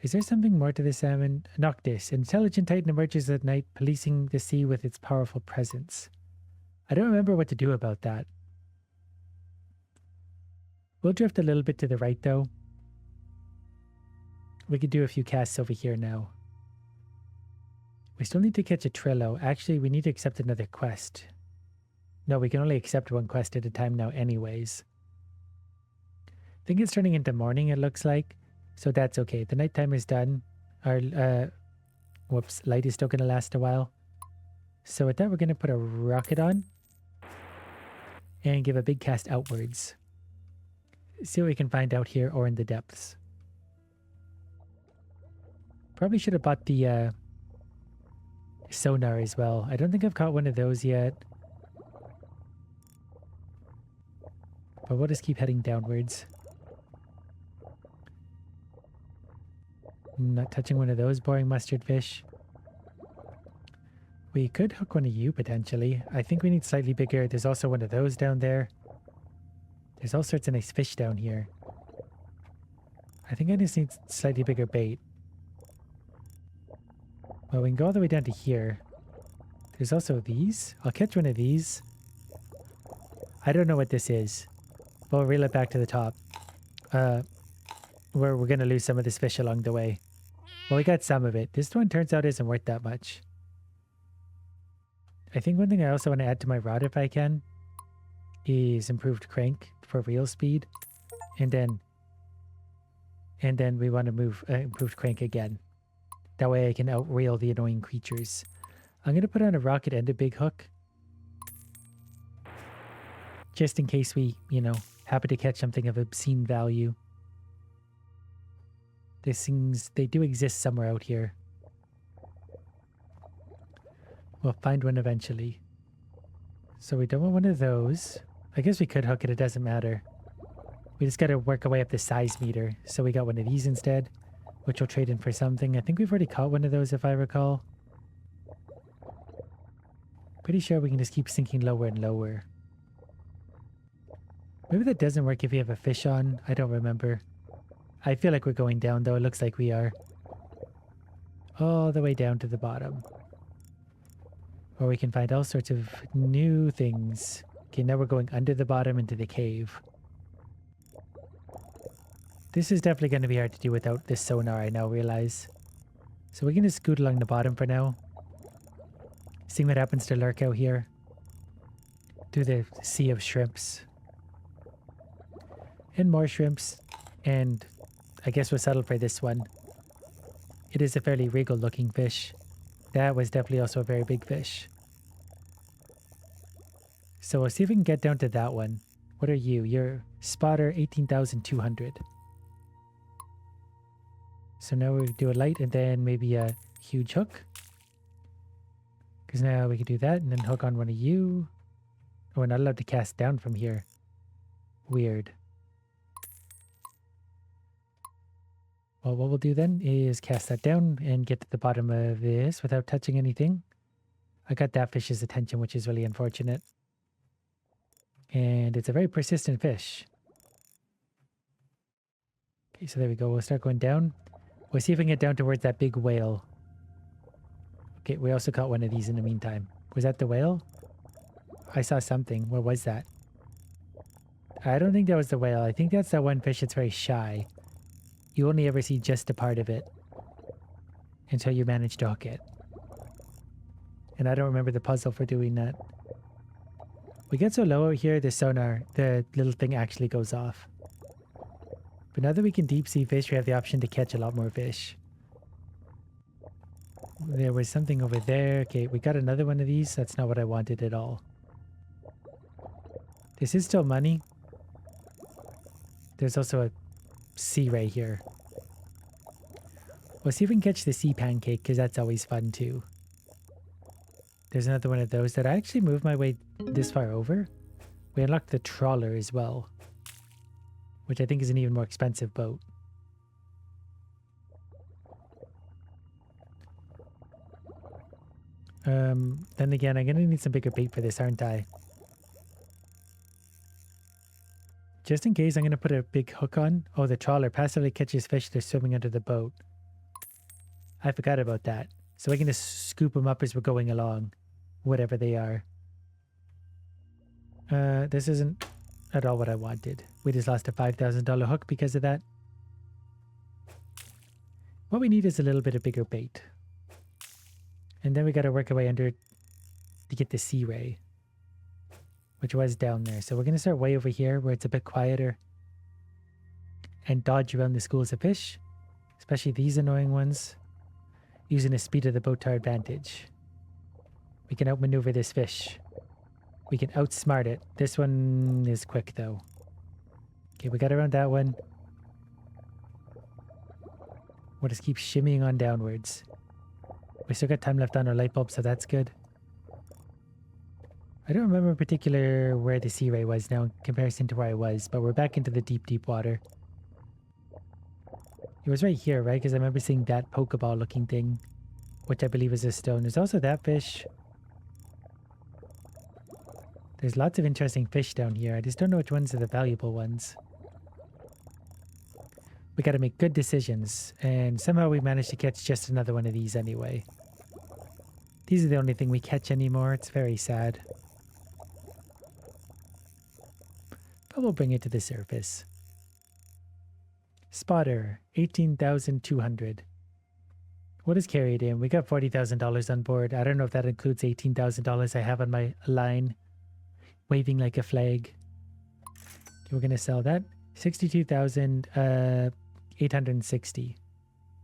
Is there something more to the salmon? Noctis. Intelligent titan emerges at night, policing the sea with its powerful presence. I don't remember what to do about that. We'll drift a little bit to the right though. We could do a few casts over here now. We still need to catch a Trillo. Actually, we need to accept another quest. No, we can only accept one quest at a time now anyways. I think it's turning into morning, it looks like. So that's okay. The nighttime is done. Our, light is still going to last a while. So with that, we're going to put a rocket on. And give a big cast outwards. See what we can find out here or in the depths. Probably should have bought the sonar as well. I don't think I've caught one of those yet. But we'll just keep heading downwards. Not touching one of those boring mustard fish. We could hook one of you potentially. I think we need slightly bigger. There's also one of those down there. There's all sorts of nice fish down here. I think I just need slightly bigger bait. Well, we can go all the way down to here. There's also these. I'll catch one of these. I don't know what this is. We'll reel it back to the top. We're going to lose some of this fish along the way. Well, we got some of it. This one turns out isn't worth that much. I think one thing I also want to add to my rod if I can is improved crank for reel speed. And then we want to move improved crank again. That way I can outreel the annoying creatures. I'm going to put on a rocket and a big hook. Just in case we, happen to catch something of obscene value. These things, they do exist somewhere out here. We'll find one eventually. So we don't want one of those. I guess we could hook it, it doesn't matter. We just gotta work our way up the size meter. So we got one of these instead, which we'll trade in for something. I think we've already caught one of those if I recall. Pretty sure we can just keep sinking lower and lower. Maybe that doesn't work if you have a fish on. I don't remember. I feel like we're going down though. It looks like we are. all the way down to the bottom, where we can find all sorts of new things. Okay, now we're going under the bottom into the cave. This is definitely going to be hard to do without this sonar, I now realize. So we're going to scoot along the bottom for now. See what happens to lurk out here. Through the sea of shrimps. And more shrimps. And I guess we'll settle for this one. It is a fairly regal looking fish. That was definitely also a very big fish. So we'll see if we can get down to that one. What are you? You're spotter 18,200. So now we do a light and then maybe a huge hook. Because now we can do that and then hook on one of you. Oh, we're not allowed to cast down from here. Weird. Well, what we'll do then is cast that down and get to the bottom of this without touching anything. I got that fish's attention, which is really unfortunate. And it's a very persistent fish. Okay, so there we go. We'll start going down. We'll see if we can get down towards that big whale. Okay, we also caught one of these in the meantime. Was that the whale? I saw something. What was that? I don't think that was the whale. I think that's that one fish that's very shy. You only ever see just a part of it until you manage to hook it. And I don't remember the puzzle for doing that. We get so low out here, the sonar, the little thing actually goes off. But now that we can deep sea fish, we have the option to catch a lot more fish. There was something over there. Okay, we got another one of these. That's not what I wanted at all. This is still money. There's also a sea ray here. We'll see if we can catch the sea pancake, because that's always fun too. There's another one of those that I actually moved my way this far over. We unlocked the trawler as well, which I think is an even more expensive boat. Then again, I'm going to need some bigger bait for this, aren't I? Just in case, I'm going to put a big hook on. Oh, the trawler passively catches fish that are swimming under the boat. I forgot about that. So we can just scoop them up as we're going along, whatever they are. This isn't at all what I wanted. We just lost a $5,000 hook because of that. What we need is a little bit of bigger bait. And then we got to work our way under to get the sea ray, which was down there. So we're going to start way over here where it's a bit quieter and dodge around the schools of fish, especially these annoying ones, using the speed of the boat to our advantage. We can outmaneuver this fish. We can outsmart it. This one is quick though. Okay, we got around that one. We'll just keep shimmying on downwards. We still got time left on our light bulb, so that's good. I don't remember in particular where the sea ray was now in comparison to where I was, but we're back into the deep, deep water. It was right here, right? Because I remember seeing that Pokeball looking thing, which I believe is a stone. There's also that fish. There's lots of interesting fish down here. I just don't know which ones are the valuable ones. We got to make good decisions, and somehow we managed to catch just another one of these anyway. These are the only thing we catch anymore. It's very sad. But we'll bring it to the surface. Spotter, 18,200. What is carried in? We got $40,000 on board. I don't know if that includes $18,000 I have on my line, waving like a flag. Okay, we're going to sell that. 62,860.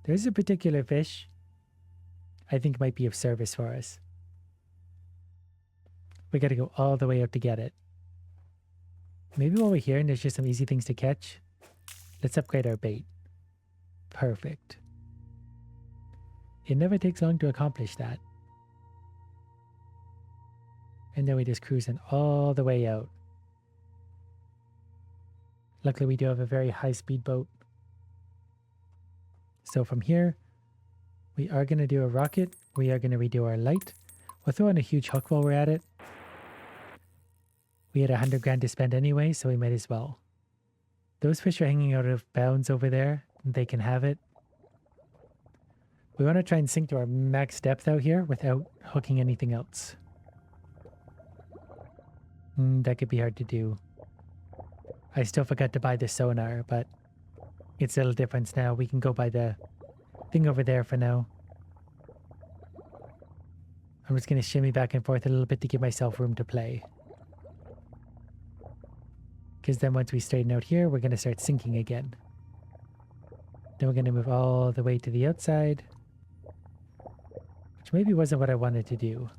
There's a particular fish I think might be of service for us. We got to go all the way out to get it. Maybe while we're here and there's just some easy things to catch, let's upgrade our bait. Perfect. It never takes long to accomplish that. And then we just cruising all the way out. Luckily we do have a very high speed boat. So from here, we are going to do a rocket. We are going to redo our light. We'll throw in a huge hook while we're at it. We had 100 grand to spend anyway, so we might as well. Those fish are hanging out of bounds over there. They can have it. We want to try and sink to our max depth out here without hooking anything else. That could be hard to do. I still forgot to buy the sonar, but it's a little difference now. We can go by the thing over there for now. I'm just going to shimmy back and forth a little bit to give myself room to play. Because then once we straighten out here, we're going to start sinking again. Then we're going to move all the way to the outside. Which maybe wasn't what I wanted to do.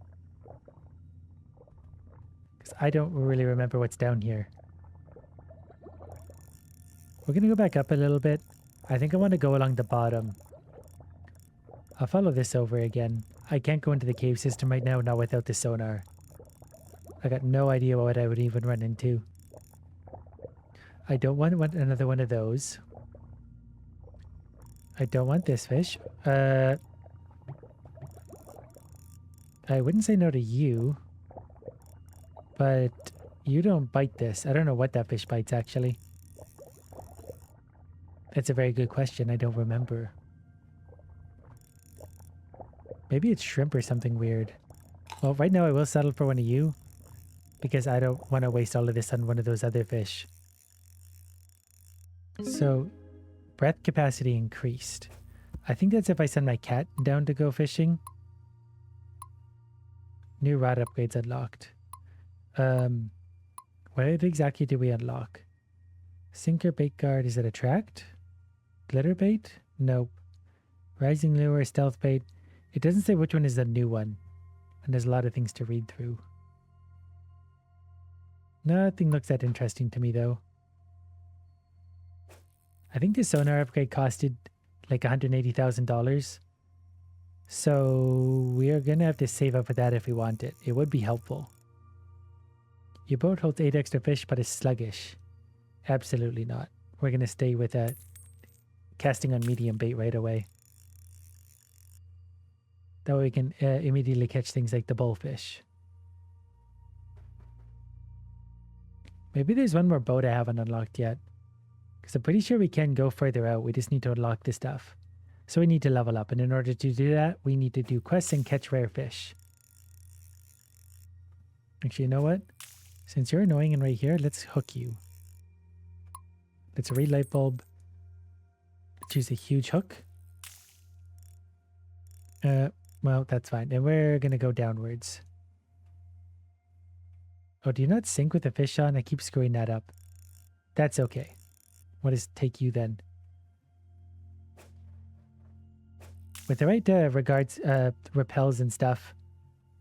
Because I don't really remember what's down here. We're going to go back up a little bit. I think I want to go along the bottom. I'll follow this over again. I can't go into the cave system right now, not without the sonar. I got no idea what I would even run into. I don't want another one of those. I don't want this fish. I wouldn't say no to you. But you don't bite this. I don't know what that fish bites, actually. That's a very good question. I don't remember. Maybe it's shrimp or something weird. Well, right now I will settle for one of you. Because I don't want to waste all of this on one of those other fish. So, breath capacity increased. I think that's if I send my cat down to go fishing. New rod upgrades unlocked. What exactly do we unlock? Sinker, bait guard, is it attract? Glitter bait? Nope. Rising lure, stealth bait. It doesn't say which one is the new one. And there's a lot of things to read through. Nothing looks that interesting to me though. I think the sonar upgrade costed like $180,000. So we are going to have to save up for that if we want it. It would be helpful. Your boat holds 8 extra fish but is sluggish. Absolutely not. We're going to stay with casting on medium bait right away. That way we can immediately catch things like the bullfish. Maybe there's one more boat I haven't unlocked yet. Because I'm pretty sure we can go further out. We just need to unlock this stuff. So we need to level up. And in order to do that, we need to do quests and catch rare fish. Actually, you know what? Since you're annoying and right here, let's hook you. Let's read light bulb. Let's use a huge hook. Well, that's fine. And we're going to go downwards. Oh, do you not sync with the fish on? I keep screwing that up. That's okay. What does take you then? With the right repels and stuff,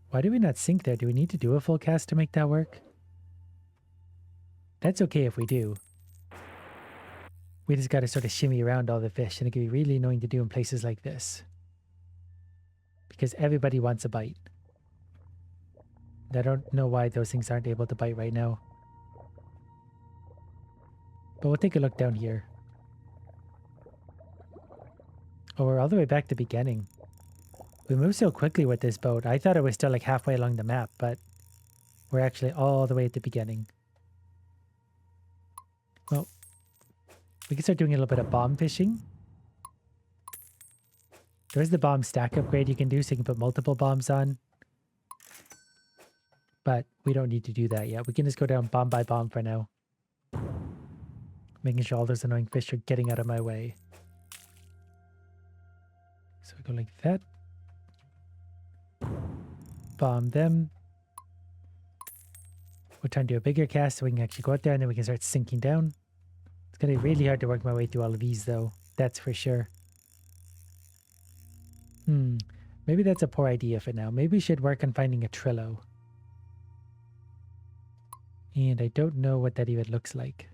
why do we not sync there? Do we need to do a full cast to make that work? That's okay if we do. We just got to sort of shimmy around all the fish, and it can be really annoying to do in places like this. Because everybody wants a bite. I don't know why those things aren't able to bite right now. But we'll take a look down here. Oh, we're all the way back to beginning. We moved so quickly with this boat. I thought it was still like halfway along the map, but we're actually all the way at the beginning. Well, we can start doing a little bit of bomb fishing. There's the bomb stack upgrade you can do so you can put multiple bombs on. But we don't need to do that yet. We can just go down bomb by bomb for now. Making sure all those annoying fish are getting out of my way. So we go like that. Bomb them. We'll try and do a bigger cast so we can actually go out there and then we can start sinking down. It's going to be really hard to work my way through all of these though. That's for sure. Maybe that's a poor idea for now. Maybe we should work on finding a Trillo. And I don't know what that even looks like.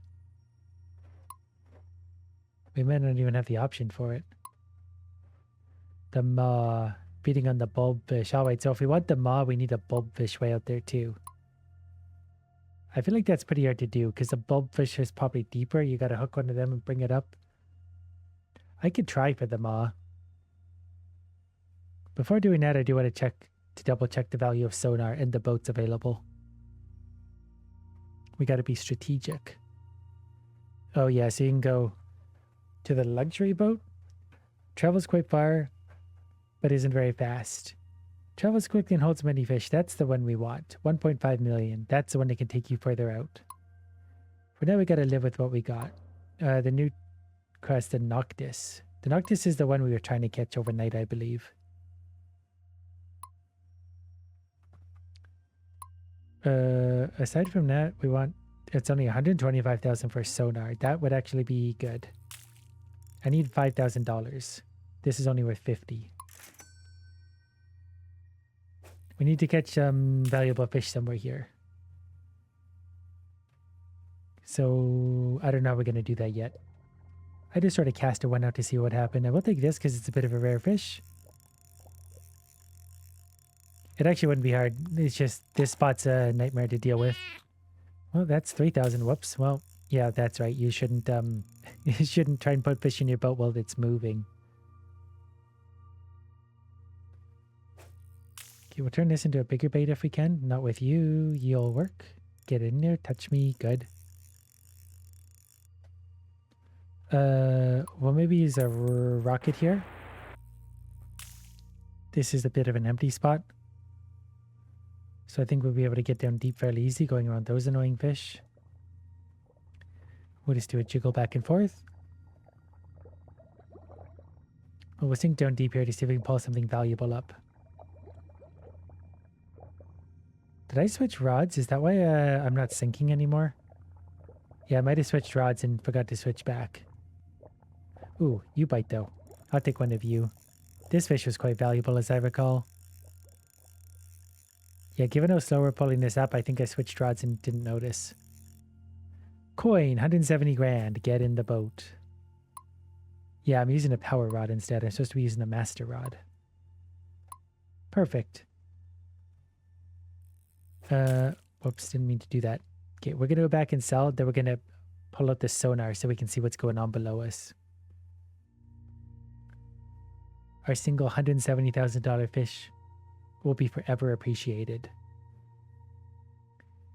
We might not even have the option for it. The maw. Feeding on the bulbfish. Alright, so if we want the maw, we need a bulbfish way out there too. I feel like that's pretty hard to do because the bulbfish is probably deeper. You gotta hook one of them and bring it up. I could try for the maw. Before doing that, I do want to double check the value of sonar and the boats available. We gotta be strategic. Oh yeah, so you can go to the luxury boat. Travels quite far. but isn't very fast. Travels quickly and holds many fish. That's the one we want. 1.5 million. That's the one that can take you further out. For now, we got to live with what we got. The new crest, the Noctis. The Noctis is the one we were trying to catch overnight, I believe. Aside from that, we want... It's only 125,000 for sonar. That would actually be good. I need $5,000. This is only worth 50. We need to catch some valuable fish somewhere here. So I don't know how we're going to do that yet. I just sort of cast one out to see what happened. I will take this because it's a bit of a rare fish. It actually wouldn't be hard. It's just this spot's a nightmare to deal with. Well, that's 3,000. Whoops. Well, yeah, that's right. You shouldn't you shouldn't try and put fish in your boat while it's moving. Okay, we'll turn this into a bigger bait if we can. Not with you. You'll work. Get in there. Touch me. Good. We'll maybe use a rocket here. This is a bit of an empty spot. So I think we'll be able to get down deep fairly easy going around those annoying fish. We'll just do a jiggle back and forth. We'll sink down deep here to see if we can pull something valuable up. Did I switch rods? Is that why I'm not sinking anymore? Yeah, I might have switched rods and forgot to switch back. Ooh, you bite though. I'll take one of you. This fish was quite valuable as I recall. Yeah, given how slow we're pulling this up, I think I switched rods and didn't notice. Coin, 170 grand. Get in the boat. Yeah, I'm using a power rod instead. I'm supposed to be using a master rod. Perfect. Whoops, didn't mean to do that. Okay, we're going to go back and sell. Then we're going to pull out the sonar so we can see what's going on below us. Our single $170,000 fish will be forever appreciated.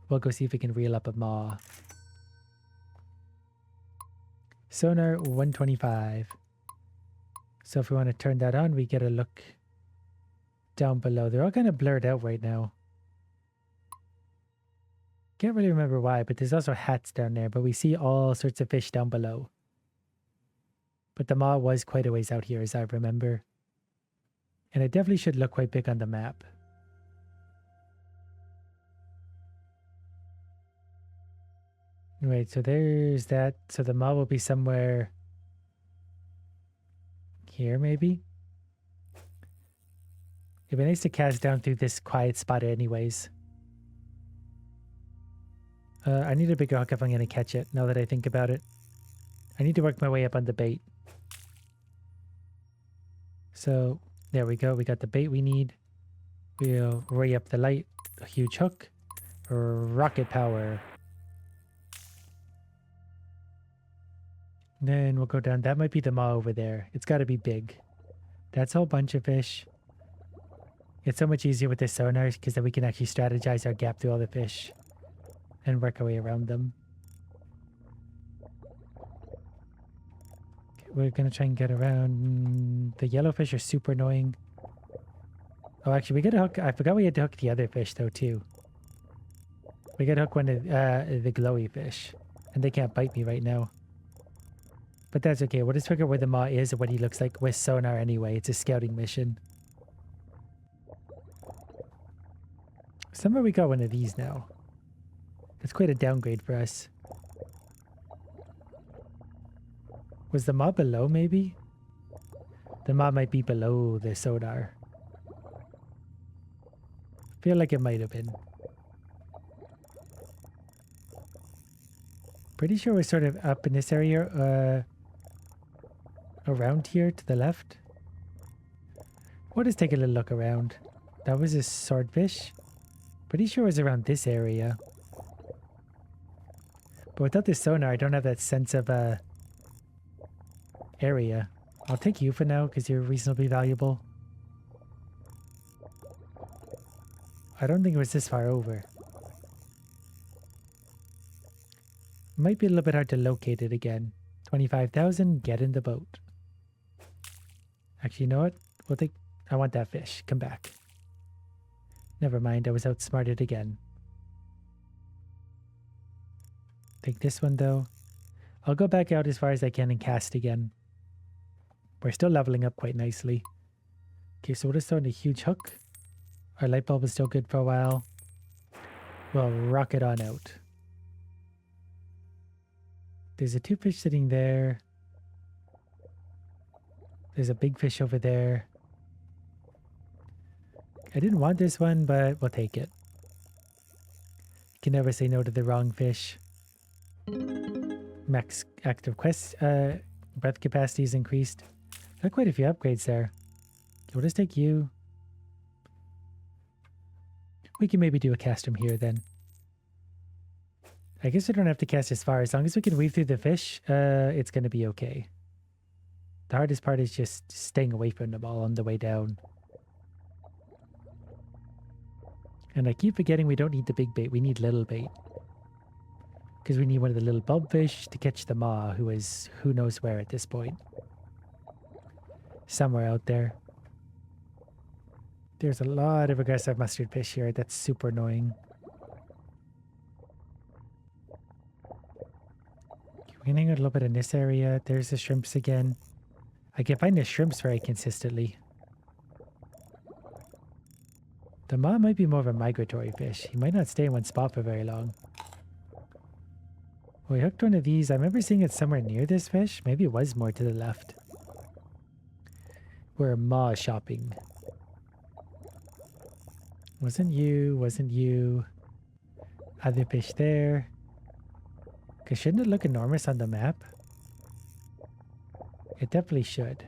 We'll go see if we can reel up a maw. Sonar 125. So if we want to turn that on, we get a look down below. They're all kind of blurred out right now. Can't really remember why, but there's also hats down there, but we see all sorts of fish down below. But the maw was quite a ways out here, as I remember. And it definitely should look quite big on the map. Right, so there's that. So the maw will be somewhere here, maybe? It'd be nice to cast down through this quiet spot anyways. I need a bigger hook if I'm going to catch it, now that I think about it. I need to work my way up on the bait. So, there we go. We got the bait we need. We'll ray up the light. A huge hook. Rocket power. Then we'll go down. That might be the maw over there. It's got to be big. That's a whole bunch of fish. It's so much easier with the sonar because then we can actually strategize our gap through all the fish and work our way around them. Okay, we're going to try and get around. The yellowfish are super annoying. Oh, actually, we got to hook. I forgot we had to hook the other fish, though, too. We got to hook one of the glowy fish. And they can't bite me right now. But that's okay. We'll just figure out where the maw is and what he looks like with sonar anyway. It's a scouting mission. Somewhere we got one of these now. That's quite a downgrade for us. Was the maw below, maybe? The maw might be below the sonar. Feel like it might have been. Pretty sure we're sort of up in this area, around here to the left. We'll just take a little look around. That was a swordfish. Pretty sure it was around this area. But without this sonar, I don't have that sense of area. I'll take you for now because you're reasonably valuable. I don't think it was this far over. Might be a little bit hard to locate it again. 25,000, get in the boat. Actually, you know what? We'll take I want that fish. Come back. Never mind, I was outsmarted again. Take this one though. I'll go back out as far as I can and cast again. We're still leveling up quite nicely. Okay, so we'll just throw in a huge hook. Our light bulb is still good for a while. We'll rocket on out. There's a 2 fish sitting there. There's a big fish over there. I didn't want this one, but we'll take it. You can never say no to the wrong fish. Max active quest breath capacity is increased. Got quite a few upgrades there. We'll just take you. We can maybe do a cast from here then. I guess we don't have to cast as far. As long as we can weave through the fish, it's going to be okay. The hardest part is just staying away from the ball on the way down. And I keep forgetting we don't need the big bait. We need little bait. Because we need one of the little bobfish to catch the maw, who is who knows where at this point. Somewhere out there. There's a lot of aggressive mustard fish here. That's super annoying. We can hang out a little bit in this area. There's the shrimps again. I can find the shrimps very consistently. The maw might be more of a migratory fish. He might not stay in one spot for very long. We hooked one of these. I remember seeing it somewhere near this fish. Maybe it was more to the left. We're maw shopping. Wasn't you. Wasn't you. Other fish there. Because shouldn't it look enormous on the map? It definitely should.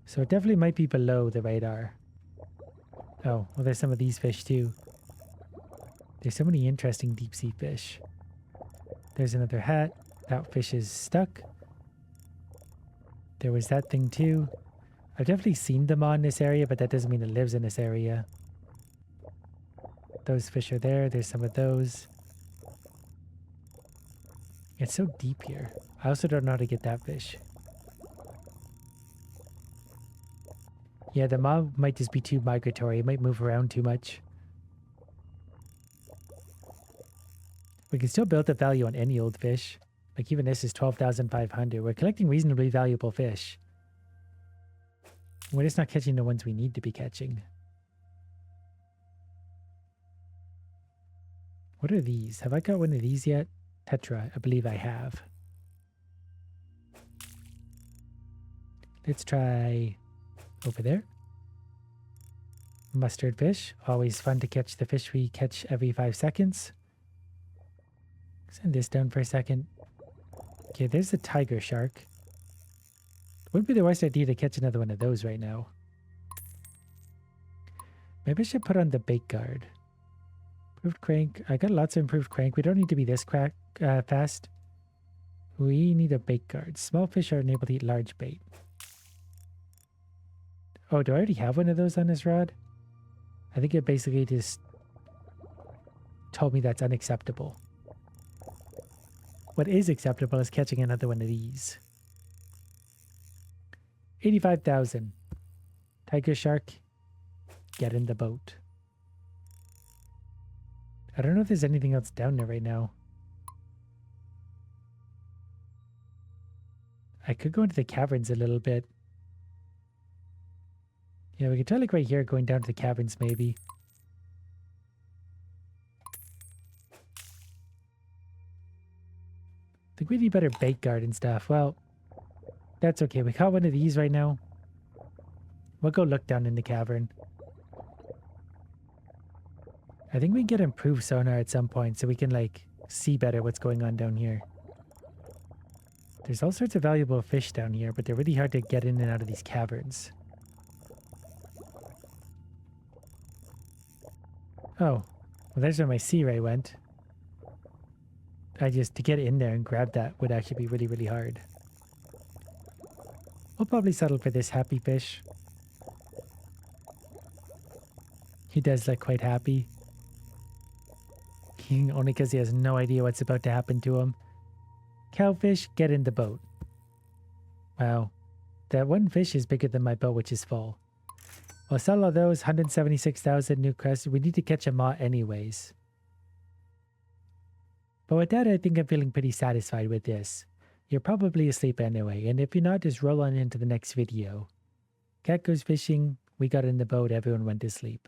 So it definitely might be below the radar. Oh, well there's some of these fish too. There's so many interesting deep sea fish. There's another hat. That fish is stuck. There was that thing too. I've definitely seen them on this area, but that doesn't mean it lives in this area. Those fish are there. There's some of those. It's so deep here. I also don't know how to get that fish. Yeah, the mob might just be too migratory. It might move around too much. We can still build up value on any old fish. Like even this is 12,500. We're collecting reasonably valuable fish. We're just not catching the ones we need to be catching. What are these? Have I got one of these yet? Tetra, I believe I have. Let's try over there. Mustard fish. Always fun to catch the fish we catch every 5 seconds. Send this down for a second. Okay, there's the tiger shark. Wouldn't be the worst idea to catch another one of those right now. Maybe I should put on the bait guard. Improved crank. I got lots of improved crank. We don't need to be this fast. We need a bait guard. Small fish are unable to eat large bait. Oh, do I already have one of those on this rod? I think it basically just told me that's unacceptable. What is acceptable is catching another one of these. 85,000. Tiger shark, get in the boat. I don't know if there's anything else down there right now. I could go into the caverns a little bit. Yeah, we could try like right here, going down to the caverns maybe. I think we need better bait guard and stuff. Well, that's okay. We caught one of these right now. We'll go look down in the cavern. I think we can get improved sonar at some point so we can like see better what's going on down here. There's all sorts of valuable fish down here, but they're really hard to get in and out of these caverns. Oh, well there's where my sea ray went. To get in there and grab that would actually be really, really hard. We'll probably settle for this happy fish. He does look quite happy. Only because he has no idea what's about to happen to him. Cowfish, get in the boat. Wow. That one fish is bigger than my boat, which is full. We'll sell all those 176,000 new crests. We need to catch a mott anyways. But with that, I think I'm feeling pretty satisfied with this. You're probably asleep anyway, and if you're not, just roll on into the next video. Cat goes fishing, we got in the boat, everyone went to sleep.